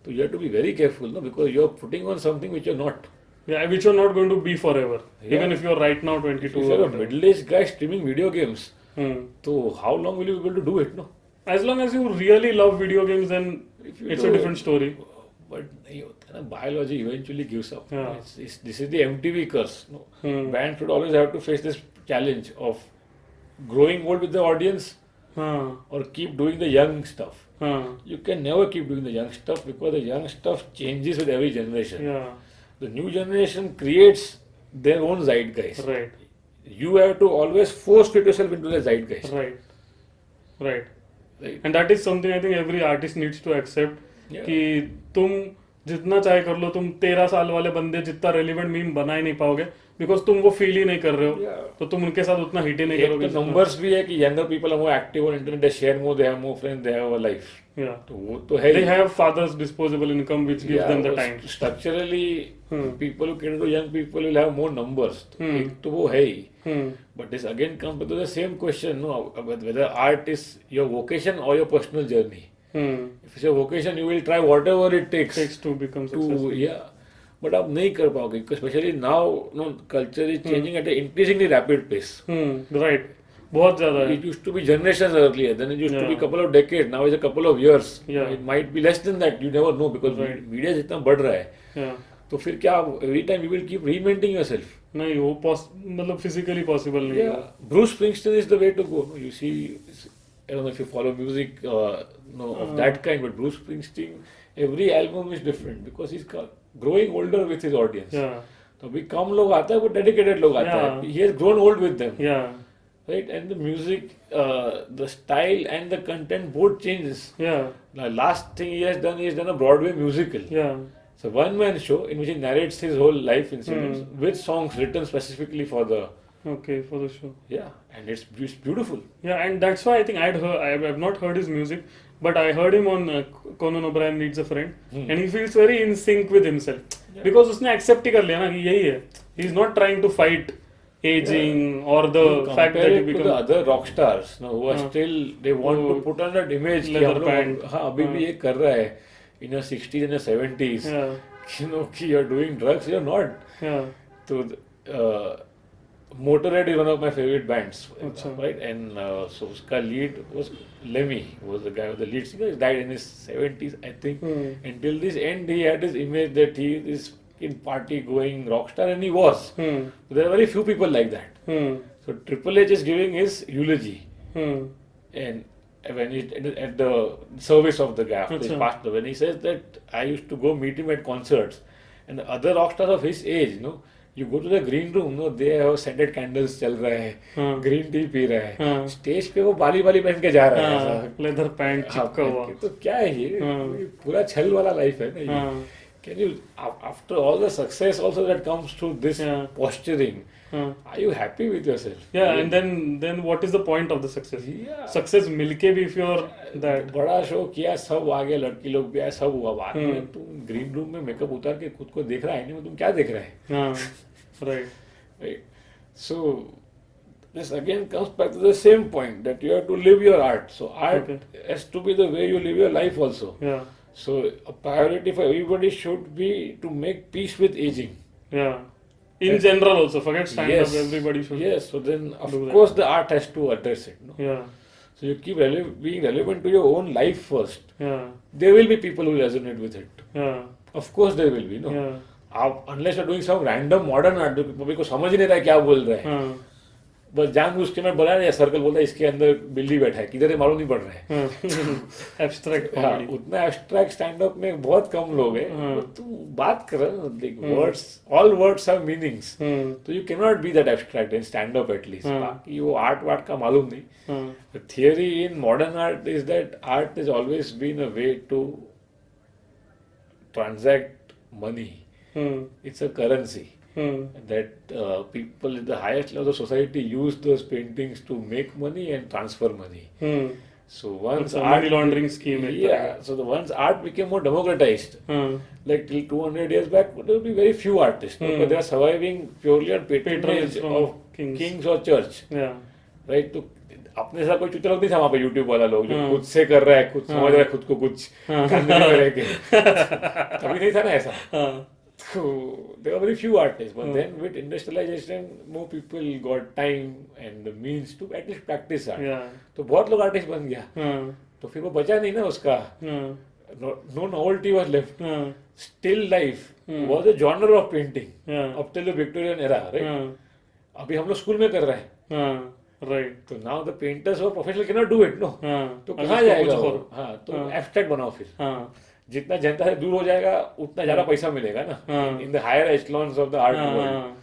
so you have to be very careful, no? Because you're putting on something which you're not. Yeah, which you're not going to be forever. Even if you're right now 22. If you're a middle-aged guy streaming video games, so how long will you be able to do it, no? As long as you really love video games, then it's a different story. But नहीं होता है ना, biology eventually gives up. Yeah. This is the MTV curse. No? Bands should always have to face this challenge of growing old with the audience or keep doing the young stuff. You can never keep doing the young stuff because the young stuff changes with every generation. Yeah. The new generation creates their own zeitgeist. Right. You have to always force fit yourself into the zeitgeist. Right. And that is something I think every artist needs to accept. Yeah. कि तुम जितना चाहे कर लो, तुम 13 साल वाले बंदे जितना रेलिवेंट मीम बना ही नहीं पाओगे बिकॉज तुम वो फील ही नहीं कर रहे हो। Yeah. तो तुम उनके साथ उतना हिट ही नहीं करोगे। नंबर्स भी है कि younger people are more active on internet, they share more, they have more friends, they have a life. तो वो तो है, they have father's disposable income which gives them the time. Structurally people who cater to young people will have more numbers. एक तो वो है ही, but this again comes to the same question, no, whether art is your vocation or your personal journey. If it's your vocation, you will try whatever it takes to become successful. But आप नहीं कर पाओगे, especially now, no, culture is changing at an increasingly rapid pace. Right. बहुत ज़्यादा है। It used to be generations earlier, then it used to be couple of decades, now it's a couple of years. It might be less than that, you never know, because media जितना बढ़ रहा है, तो फिर क्या, every time you will keep reinventing yourself. नहीं, वो मतलब physically possible नहीं है। Bruce Springsteen is the way to go. You see, I don't know if you follow music, of that kind, but Bruce Springsteen, every album is different because he's growing older with his audience. तो अभी कम लोग आता है, वो dedicated लोग आता है. He has grown old with them. Right, and the music, the style and the content both changes. The last thing he has done a Broadway musical. It's a one-man show in which he narrates his whole life incidents with songs written specifically for the show. And it's beautiful. And that's why I think I've not heard his music, but I heard him on Conan O'Brien Needs a Friend, and he feels very in sync with himself because उसने accept ही कर लिया ना कि यही है. He's not trying to fight aging or the fact that you become the other rock stars, who are still, they want to put on that image leather pant. अभी भी ये कर रहा है in your 60s and your 70s, कि you're doing drugs, you're not. So Motorhead is one of my favorite bands, right? And so उसका lead was Lemmy, was the guy, the lead singer. He died in his 70s, I think. Until this end, he had this image that he is in party going rock star, and he was. There are very few people like that. So Triple H is giving his eulogy, and when he at the service of the guy after his passed away, when he says that I used to go meet him at concerts, and the other rock stars of his age, you go to the green room, they have scented candles चल रहा है, green tea P रहा है, stage पे वो बाली पहन के जा रहा है, लेदर पैंट चिपका हुआ, तो क्या है ये पूरा छल वाला लाइफ है ना ये। can you, after all the success also that comes through this Yeah. posturing, are you happy with yourself? Yeah, and then what is the point of the success? Yeah. Success मिलके भी if you're that. बड़ा show किया, सब आ गए, लड़की लोग भी आए, सब हुआ, बाद में तुम ग्रीन रूम में मेकअप उतार के खुद को देख रहा है नहीं, तुम क्या देख रहा है? हाँ, right. Right. So this again comes back to the same point that you have to live your art. So art has to be the way you live your life also. Yeah, So a priority for everybody should be to make peace with aging. yeah. In general also, forget stand-up, Yes. everybody should. Yes. So then of do that. course the art has to address it. No? Yeah, So you keep being relevant to your own life first. yeah, There will be people who resonate with it. yeah, Of course there will be. No. yeah. आप unless you're doing some random modern art, जो public को समझ ही नहीं रहा है क्या बोल रहा है, हाँ, बस जानबूझ के मैं बोला ना, सर्कल बोलता है इसके अंदर बिल्ली बैठा है, किधर है मालूम नहीं पड़ रहा है। हाँ. Abstract हाँ, comedy. उतना एब्स्ट्रैक्ट स्टैंड अप में बहुत कम लोग हैं। हाँ. तो तू बात कर रहा है, words, all words have meanings, तो you can not be that abstract in stand up at least. हाँ. बाकी वो आर्ट वार्ट का मालूम नहीं। हाँ, theory in modern art is that art is always been a way to transact money. It's a currency that people at the highest level of society use those paintings to make money and transfer money. So once It's a art, money laundering scheme. yeah, so once art became more democratized, like till 200 years back, there would be very few artists, but they are surviving purely on patronage from of kings. kings or church, Yeah, right? तो अपने साथ कोई चुतिया लोग नहीं था वहाँ पे, YouTube वाला लोग जो खुद से कर रहा है, खुद समझ रहा है खुद को कुछ करने में रह के, कभी नहीं था ना ऐसा। हाँ, So there were very few artists, but then with industrialization, more people got time and the means to at least practice art. yeah, तो बहुत लोग आर्टिस्ट बन गया, हाँ, तो फिर वो बचा नहीं ना उसका, हाँ, no novelty was left. हाँ, Still life was a genre of painting yeah, up till the Victorian era, right? हाँ, अभी हम लोग स्कूल में कर रहे हैं, हाँ, right. तो now the painters who are professional cannot do it, no? हाँ, तो अब कहाँ इसको जाएगा कुछ वो? और- हाँ, तो हाँ. एब्स्ट्रैक्ट बनाओ फिर। हाँ, जितना जनता से दूर हो जाएगा उतना ज्यादा पैसा मिलेगा ना, हाँ. In the higher echelons of the art हाँ, वर्ल्ड। हाँ,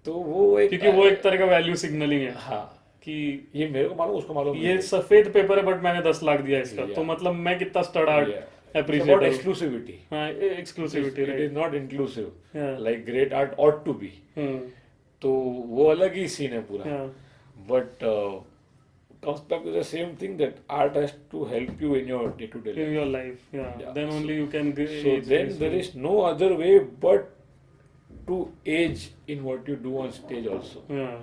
तो वो एक, क्योंकि वो एक तरह का वैल्यू सिग्नलिंग है हाँ, कि ये मेरे को मालूम, उसको मालूम ये सफेद पेपर है बट मैंने 10 लाख दिया इसका, Yeah. तो मतलब मैं कितना stud art about appreciate exclusivity. हाँ, exclusivity, it right. Is not inclusive Yeah. Like great art ought to be. तो वो अलग ही सीन है पूरा। Yeah. But comes back to the same thing that art has to help you in your day to day In life. your life, yeah. Yeah. Then only you can. So then there is no other way but to age in what you do on stage also. Yeah.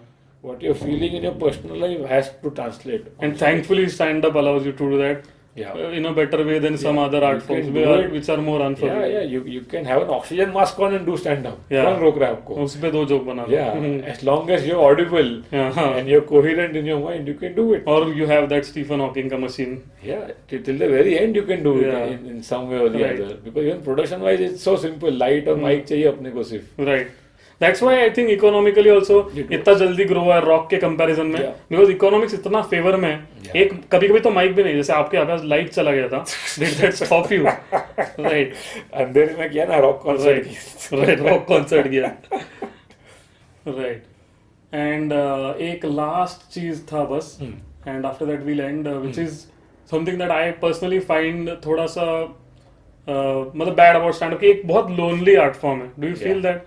What you're feeling in your personal life has to translate. And thankfully, stand up allows you to do that Yeah. in a better way than some Yeah. other art You forms can do it. which are more Yeah, unforgiving. yeah. You can have an oxygen mask on and do stand up. Yeah. कौन रोक रहा है आपको? उस पे दो joke बना दो. Yeah. As long as you're audible Yeah. and you're coherent in your mind, you can do it. Or you have that Stephen Hawking ka machine. Yeah, till the very end you can do it Yeah. in some way or the Right. other. Because even production wise it's so simple. Light और mic चाहिए अपने को सिर्फ. Right. That's why I think economically also It was. इतना जल्दी grow हुआ है rock के कंपैरिजन में, Yeah. बिकॉज इकोनॉमिक्स इतना फेवर में है. Yeah. एक कभी कभी तो माइक भी नहीं, जैसे आपके आवाज लाइट चला गया था, did that stop you? Right. अंधेरे में किया ना रॉक कॉन्सर्ट की. Right, रॉक कॉन्सर्ट किया. Right. And एक लास्ट चीज था बस, and after that we'll end, which is something that I personally find थोड़ा सा मतलब बैड अबाउट स्टैंड अप, कि एक बहुत लोनली आर्ट फॉर्म है. Do you feel that?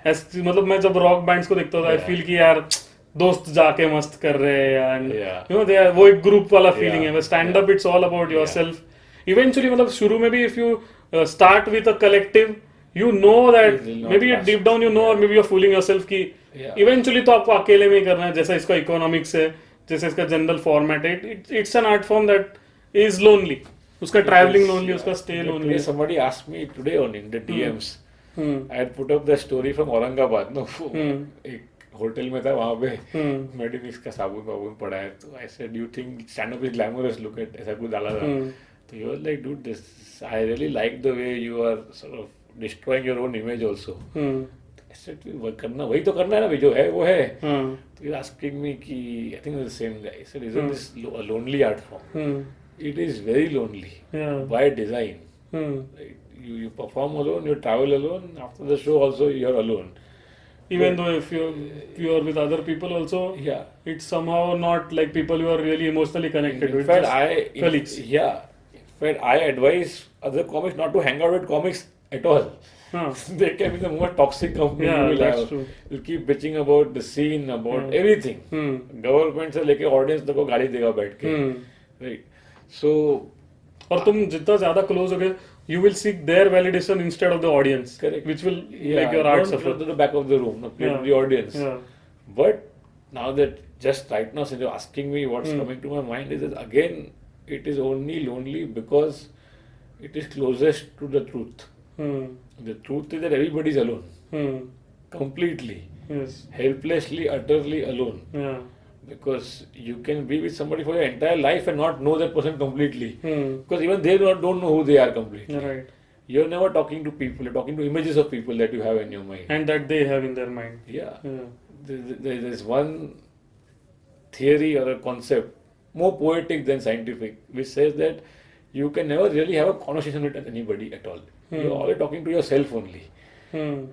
मतलब मैं जब रॉक बैंड्स को देखता था, आई फील कि यार दोस्त जाके मस्त कर रहे हैं, and you know they are, वो एक ग्रुप वाला फीलिंग है. Stand up it's all about yourself. Eventually मतलब शुरू में भी if you start with a collective, you know that It will not maybe last. deep down you know, or maybe you're fooling yourself कि Yeah. eventually तो आपको अकेले में ही करना है, जैसा इसका इकोनॉमिक्स है, जैसे इसका जनरल फॉर्मेट है. It's an art form that is lonely. उसका ट्रैवलिंग लोनली, उसका stay lonely. Somebody asked me today on in the DMs. I had put up the story from Aurangabad. No, एक hotel में था वहाँ पे मेडिमिक्स का साबुन वाबुन पड़ा है, तो I said, you think stand up is glamorous? Look at ऐसा कुछ डाला था. तो he was like, dude, this I really like the way you are sort of destroying your own image also. I said, वो करना, वही तो करना है ना भाई, जो है वो है. तो he was asking me कि I think it was the same guy. He said, isn't this a lonely art form? It is very lonely by design. Right? You perform alone, you travel alone. After the show also you're alone. Even though if you're with other people also, Yeah. it's somehow not like people you are really emotionally connected In with. fact, just colleagues. yeah. In fact, I advise other comics not to hang out with comics at all. हाँ. They can be the most toxic company Yeah, you will that's have. true. You keep bitching about the scene, about everything. Government से लेके audience तक को गाली देगा बैठ के. Right. So और तुम जितना ज्यादा क्लोज हो गए, you will seek their validation instead of the audience, Correct. which will yeah, make your art don't suffer. go to the back of the room, no, play Yeah. to the audience. Yeah. But now that just right now, since you're asking me what's coming to my mind is that again, it is only lonely because it is closest to the truth. The truth is that everybody is alone, completely, Yes. helplessly, utterly alone. Yeah. Because you can be with somebody for your entire life and not know that person completely. Hmm. Because even they don't know who they are completely. You're right. You're never talking to people, you're talking to images of people that you have in your mind. And that they have in their mind. Yeah. Yeah. There's one theory or a concept, more poetic than scientific, which says that you can never really have a conversation with anybody at all. You're always talking to yourself only. Hmm.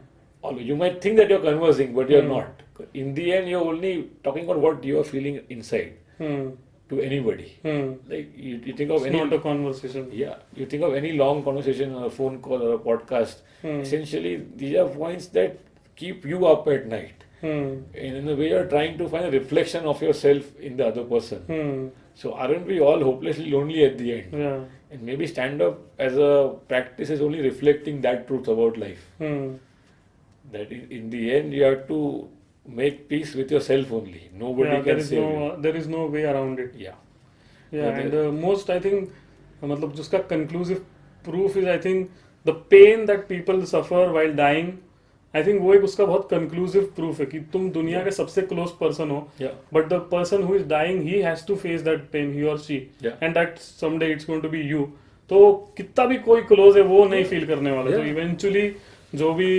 You might think that you're conversing, but you're not. In the end, you're only talking about what you're feeling inside Hmm. to anybody. Hmm. Like you think of It's any not a conversation. yeah, you think of any long conversation or a phone call or a podcast. Essentially, these are points that keep you up at night. And in a way, you're trying to find a reflection of yourself in the other person. So aren't we all hopelessly lonely at the end? Yeah. And maybe stand up as a practice is only reflecting that truth about life. That in the end, you have to make peace with yourself only. Nobody Yeah, can save you. there is no way around it. Yeah. Yeah, But and most I think मतलब जिसका conclusive proof is I think the pain that people suffer while dying. I think वो एक उसका बहुत conclusive proof है कि तुम दुनिया के सबसे close person हो, Yeah. but the person who is dying he has to face that pain, he or she, Yeah. and that someday it's going to be you. तो कितना भी कोई close है वो नहीं feel करने वाला. तो Yeah. eventually जो भी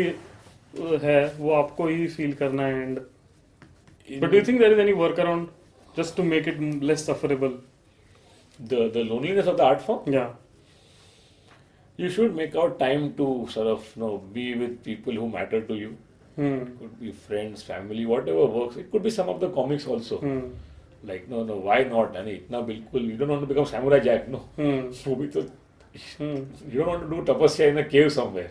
है वो आपको ही feel करना है. And but do you think there is any workaround just to make it less sufferable? The loneliness of the art form? Yeah. You should make out time to sort of be with people who matter to you. It could be friends, family, whatever works. It could be some of the comics also. Like no, why not? And itna bilkul, you don't want to become Samurai Jack, no. वो भी तो you don't want to do tapasya in a cave somewhere.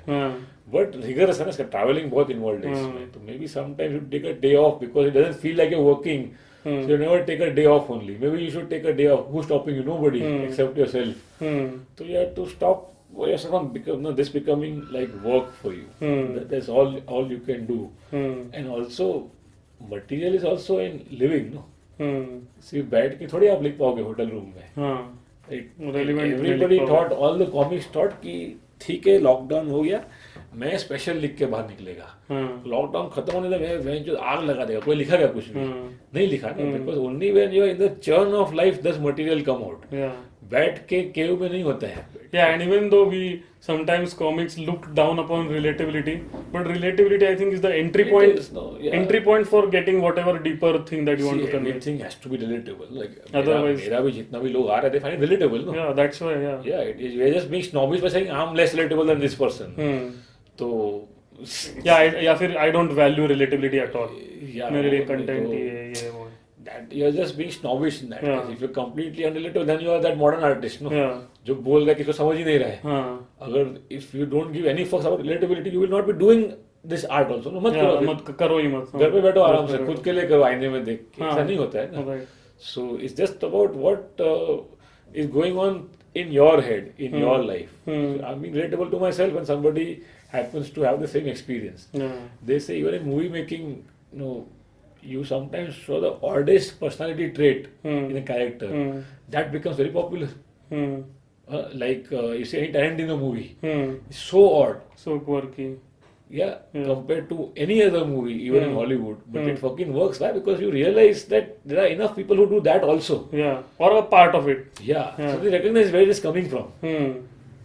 But rigorous है ना, traveling बहुत involved है इसमें. So maybe sometimes you take a day off because it doesn't feel like you're working. So you never take a day off only. Maybe you should take a day off. Who's stopping you? Nobody except yourself. So you have to stop yourself from this becoming like work for you. That's all you can do. And also material is also in living, no. सिर्फ बैठ के थोड़ी आप लिख पाओगे hotel room में. Everybody thought, all the comics thought कि ठीक है लॉकडाउन हो गया मैं स्पेशल लिख के बाहर निकलेगा. लॉकडाउन खत्म होने तक मैं जो आग लगा देगा. कोई लिखा क्या कुछ भी नहीं लिखा ना. Because only when you are in the churn of life does material come out. बैठ के केव में नहीं होता है. Yeah, and even though we sometimes comics look down upon relatability, but relatability I think is the entry point. Entry point for getting whatever deeper thing that you want to convey. Everything has to be relatable. Like Otherwise, मेरा भी जितना भी लोग आ रहे थे, find it relatable, no? Yeah, that's why. Yeah. Yeah, it is. We're just being snobbish by saying I'm less relatable than this person. तो Yeah, या फिर I don't value relatability at all. Yeah, मेरे लिए content ही है ये वो. That you're just being snobbish in that Yeah. case. If you're completely unrelatable, then you are that modern artist, no? Yeah. जो बोल रहा है किसको समझ ही नहीं रहा है. हाँ. अगर if you don't give any fucks about relatability, you will not be doing this art also. No, मत Yeah, करो. मत करो ही मत. घर पे बैठो आराम से खुद के लिए करो आईने में देख के. हाँ. ऐसा नहीं होता है ना. Right. So it's just about what is going on in your head, in your life. So I'm being relatable to myself when somebody happens to have the same experience. Yeah. They say even in movie making, you sometimes show the oddest personality trait in a character. That becomes very popular. Like you see any Tarantino movie, it's so odd. So quirky. Yeah, compared to any other movie, even in Hollywood. But it fucking works. Why? Because you realize that there are enough people who do that also. Yeah. Or a part of it. Yeah. So they recognize where it is coming from.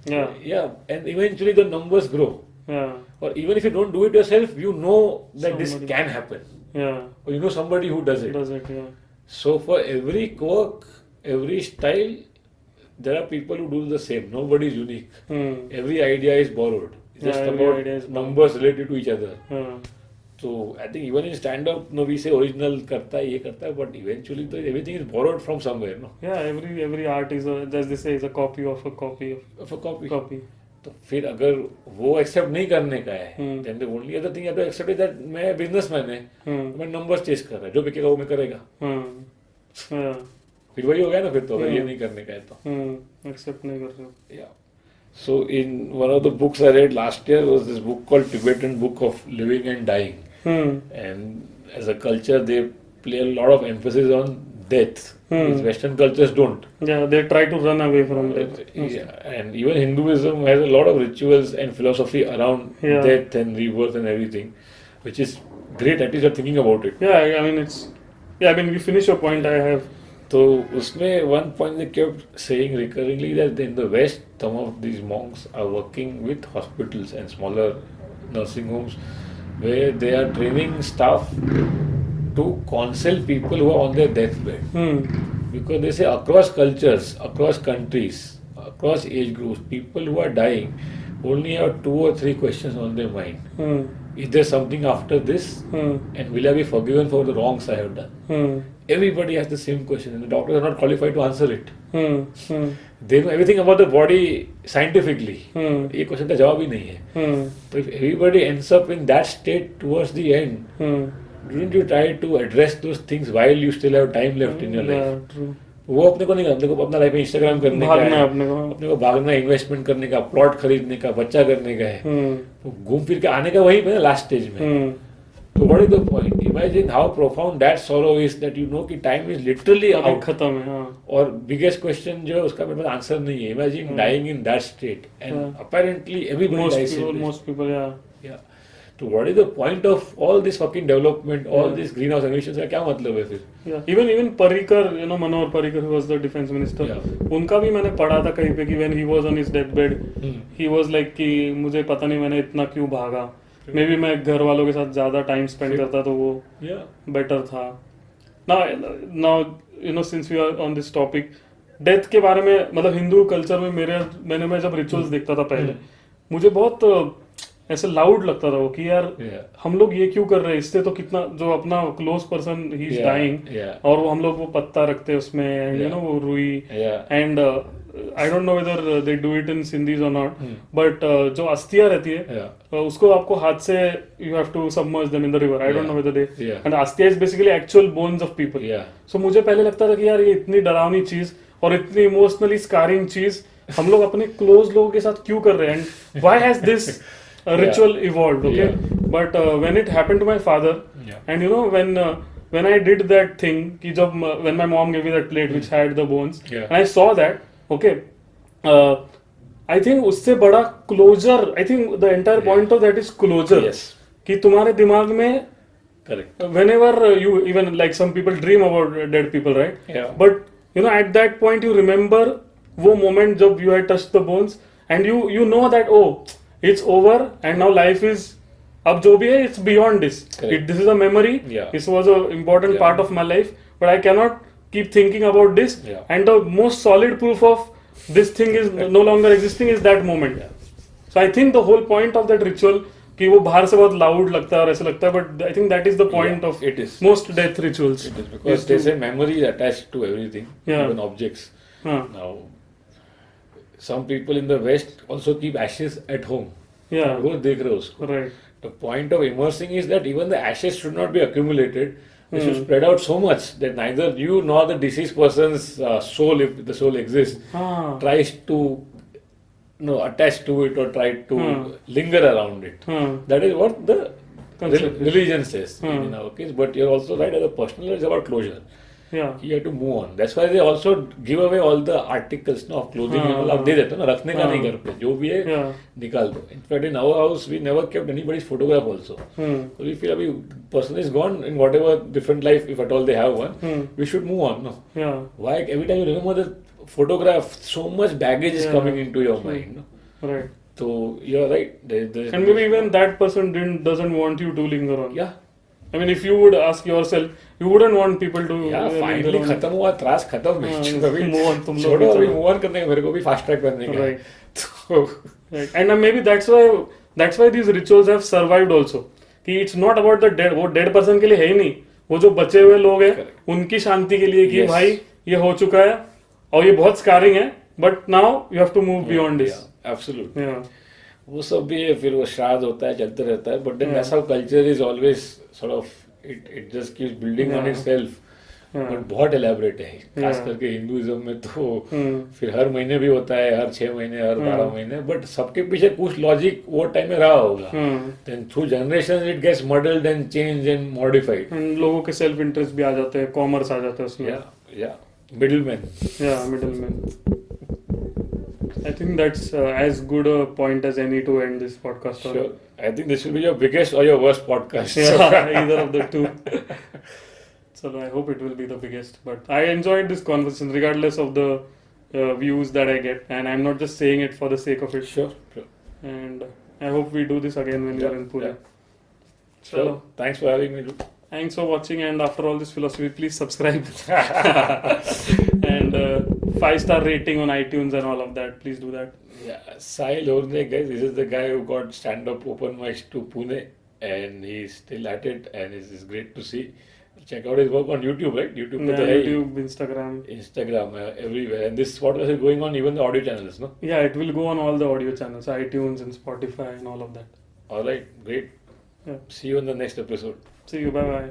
Yeah. Yeah. And eventually the numbers grow. Yeah. Or even if you don't do it yourself, you know that this Somebody. can happen. Yeah. Or you know somebody who does it. Does it? Yeah. So for every quirk, every style, there are people who do the same. Nobody is unique. Every idea is borrowed. It's Yeah, just every about idea is borrowed. numbers related to each other. Yeah. So I think even in stand-up, we say original करता है ये करता है, but eventually everything is borrowed from somewhere, no? Yeah. Every art is a, as they say, is a copy of a copy Of a copy. of copy. तो फिर अगर वो accept नहीं करने का है then the only other thing you have to accept is that मैं businessman है मैं नंबर्स चेस कर रहा है जो बिकेगा वो मैं करेगा फिर वही हो गया ना फिर तो अगर ये नहीं करने का है तो एक्सेप्ट नहीं कर रहे yeah. So in one of the books I read last year was this book called Tibetan Book of Living and Dying. And as a culture, they play a lot of emphasis on death. Which Western cultures don't. Yeah, they try to run away from death. Yeah. And even Hinduism has a lot of rituals and philosophy around death and rebirth and everything, which is great. At least you're thinking about it. Yeah, I mean it's. Yeah, I mean you finish your point. I have. So, उसमें one point they kept saying recurringly that in the West, some of these monks are working with hospitals and smaller nursing homes where they are training staff to counsel people who are on their deathbed. Because they say across cultures, across countries, across age groups, people who are dying only have 2 or 3 questions on their mind. Is there something after this? And will I be forgiven for the wrongs I have done? Everybody has the same question and the doctors are not qualified to answer it. They know everything about the body scientifically. ये question का जवाब ही नहीं है. So if everybody ends up in that state towards the end, didn't you try to address those things while you still have time left in your life? Yeah, true. वो अपने को नहीं करना, अपने को अपना लाइफ में इंस्टाग्राम करने का है, अपने को भागना, इन्वेस्टमेंट करने का, प्लॉट खरीदने का, बच्चा करने का है, तो घूम फिर के आने का वही है लास्ट स्टेज में. So what is the point? Imagine how profound that sorrow is that you know कि time is literally out. खत्म है. हाँ. और biggest question जो है उसका मेरे पास आंसर नहीं है. Imagine dying in that state and apparently everybody dies in this. Most people, yeah. Yeah. So what is the point of all this fucking development, all this greenhouse emissions का क्या मतलब है फिर? Yeah. Even Parrikar, you know, Manohar Parrikar, who was the defense minister, उनका भी मैंने पढ़ा था कहीं पे कि when he was on his deathbed, he was like कि मुझे पता नहीं मैंने इतना क्यों भागा. मे बी मैं घर वालों के साथ ज्यादा टाइम स्पेंड करता तो वो बेटर था. Now you know since we are on this topic, death के बारे में मतलब हिंदू कल्चर में मैं जब रिचुअल्स देखता था पहले, मुझे बहुत ऐसे लाउड लगता था वो कि यार हम लोग ये क्यों कर रहे हैं, इससे तो कितना जो अपना क्लोज पर्सन ही इज डाइंग और वो हम लोग वो पत्ता रखते हैं उसमें एंड यू नो वो रुई and I don't know whether they do it in Sindhis or not, but जो अस्थियाँ रहती है उसको आपको हाथ से you have to submerge them in the river. I don't know whether they and अस्थियाँ is basically actual bones of people. So मुझे पहले लगता था कि यार ये इतनी डरावनी चीज और इतनी इमोशनली स्कारिंग चीज हम लोग अपने क्लोज लोगों के साथ क्यों कर रहे हैं and why has this ritual evolved? Okay, but when it happened to my father and you know when I did that thing कि जब when my mom gave me that plate which had the bones and I saw that. Okay, I think उससे बड़ा closure, I think the entire point of that is closure. Yes. कि तुम्हारे दिमाग में correct. Whenever you even like some people dream about dead people, right? Yeah. But you know at that point you remember वो moment जब you had touched the bones and you know that oh it's over and now life is अब जो भी है it's beyond this. This is a memory. Yeah. This was an important part of my life, but I cannot keep thinking about this and the most solid proof of this thing is no longer existing is that moment. So I think the whole point of that ritual कि वो बाहर से बहुत loud लगता है और ऐसा लगता है, but I think that is the point of it is. most death rituals. It is because there's a memory attached to everything, even objects. Now some people in the West also keep ashes at home. रोज देख रहे हो उसको. Right. The point of immersing is that even the ashes should not be accumulated. They should spread out so much that neither you nor the deceased person's soul, if the soul exists, tries to attach to it or try to linger around it. That is what the religion says in our case. But you're also right, as a personal, it's about closure. Yeah. You have to move on. That's why they also give away all the articles of clothing. आप दे देते हो ना, रखने का नहीं घर पे, जो भी है निकाल दो. In fact, in our house, we never kept anybody's photograph also. So we feel अभी person is gone in whatever different life, if at all they have one, we should move on. No. Yeah. Why every time you remember the photograph, so much baggage is coming into your mind. No? Right. So you're right. And maybe even that person doesn't want you to linger on. Yeah. I mean, if you would ask yourself, you wouldn't want people to. Yeah, finally खत्म हुआ, त्रास खत्म. अभी move on, तुम लोग. छोड़ो, अभी move on करने का, मेरे को भी fast track करने का. Right. Right. And maybe that's why these rituals have survived also. कि it's not about the dead. वो dead person के लिए है ही नहीं. वो जो बचे हुए लोग हैं, उनकी शांति के लिए कि भाई ये हो चुका है और ये बहुत scarring है. but now you have to move beyond this. Absolutely Yeah. वो सब भी है, फिर वो श्राद्ध होता है, चलते रहता है, but then Yeah. That's how culture is always sort of it just keeps building on Yeah. Itself. Yeah. But बहुत एलैबोरेट है, खास Yeah. करके हिंदुइज्म में तो Hmm. फिर हर महीने भी होता है, हर 6 महीने, हर Hmm. 12 महीने, बट सबके पीछे कुछ लॉजिक वो टाइम में रहा होगा. Hmm. Then through generation it gets modelled and change and modified. And लोगों के सेल्फ इंटरेस्ट भी आ जाते हैं, कॉमर्स आ जाता है उसमें. या middleman. Yeah, middleman. I think that's as good a point as any to end this podcast on. Sure. I think this will be your biggest or your worst podcast. Yeah, either of the two. So I hope it will be the biggest. But I enjoyed this conversation regardless of the views that I get, and I'm not just saying it for the sake of it. Sure. And I hope we do this again when we are in Pune. Sure. Chalo. Thanks for having me. Luke. Thanks for watching, and after all this philosophy, please subscribe and 5-star rating on iTunes and all of that. Please do that. Yeah, Sahil Orne, guys, this is the guy who got stand-up open mics to Pune, and he's still at it, and it's great to see. Check out his work on YouTube, right? YouTube, पे Yeah, तो है ही. YouTube, Instagram. Instagram, everywhere. And this podcast is going on even the audio channels, no? Yeah, it will go on all the audio channels, iTunes and Spotify and all of that. All right, great. Yeah. See you in the next episode. See you. Bye bye.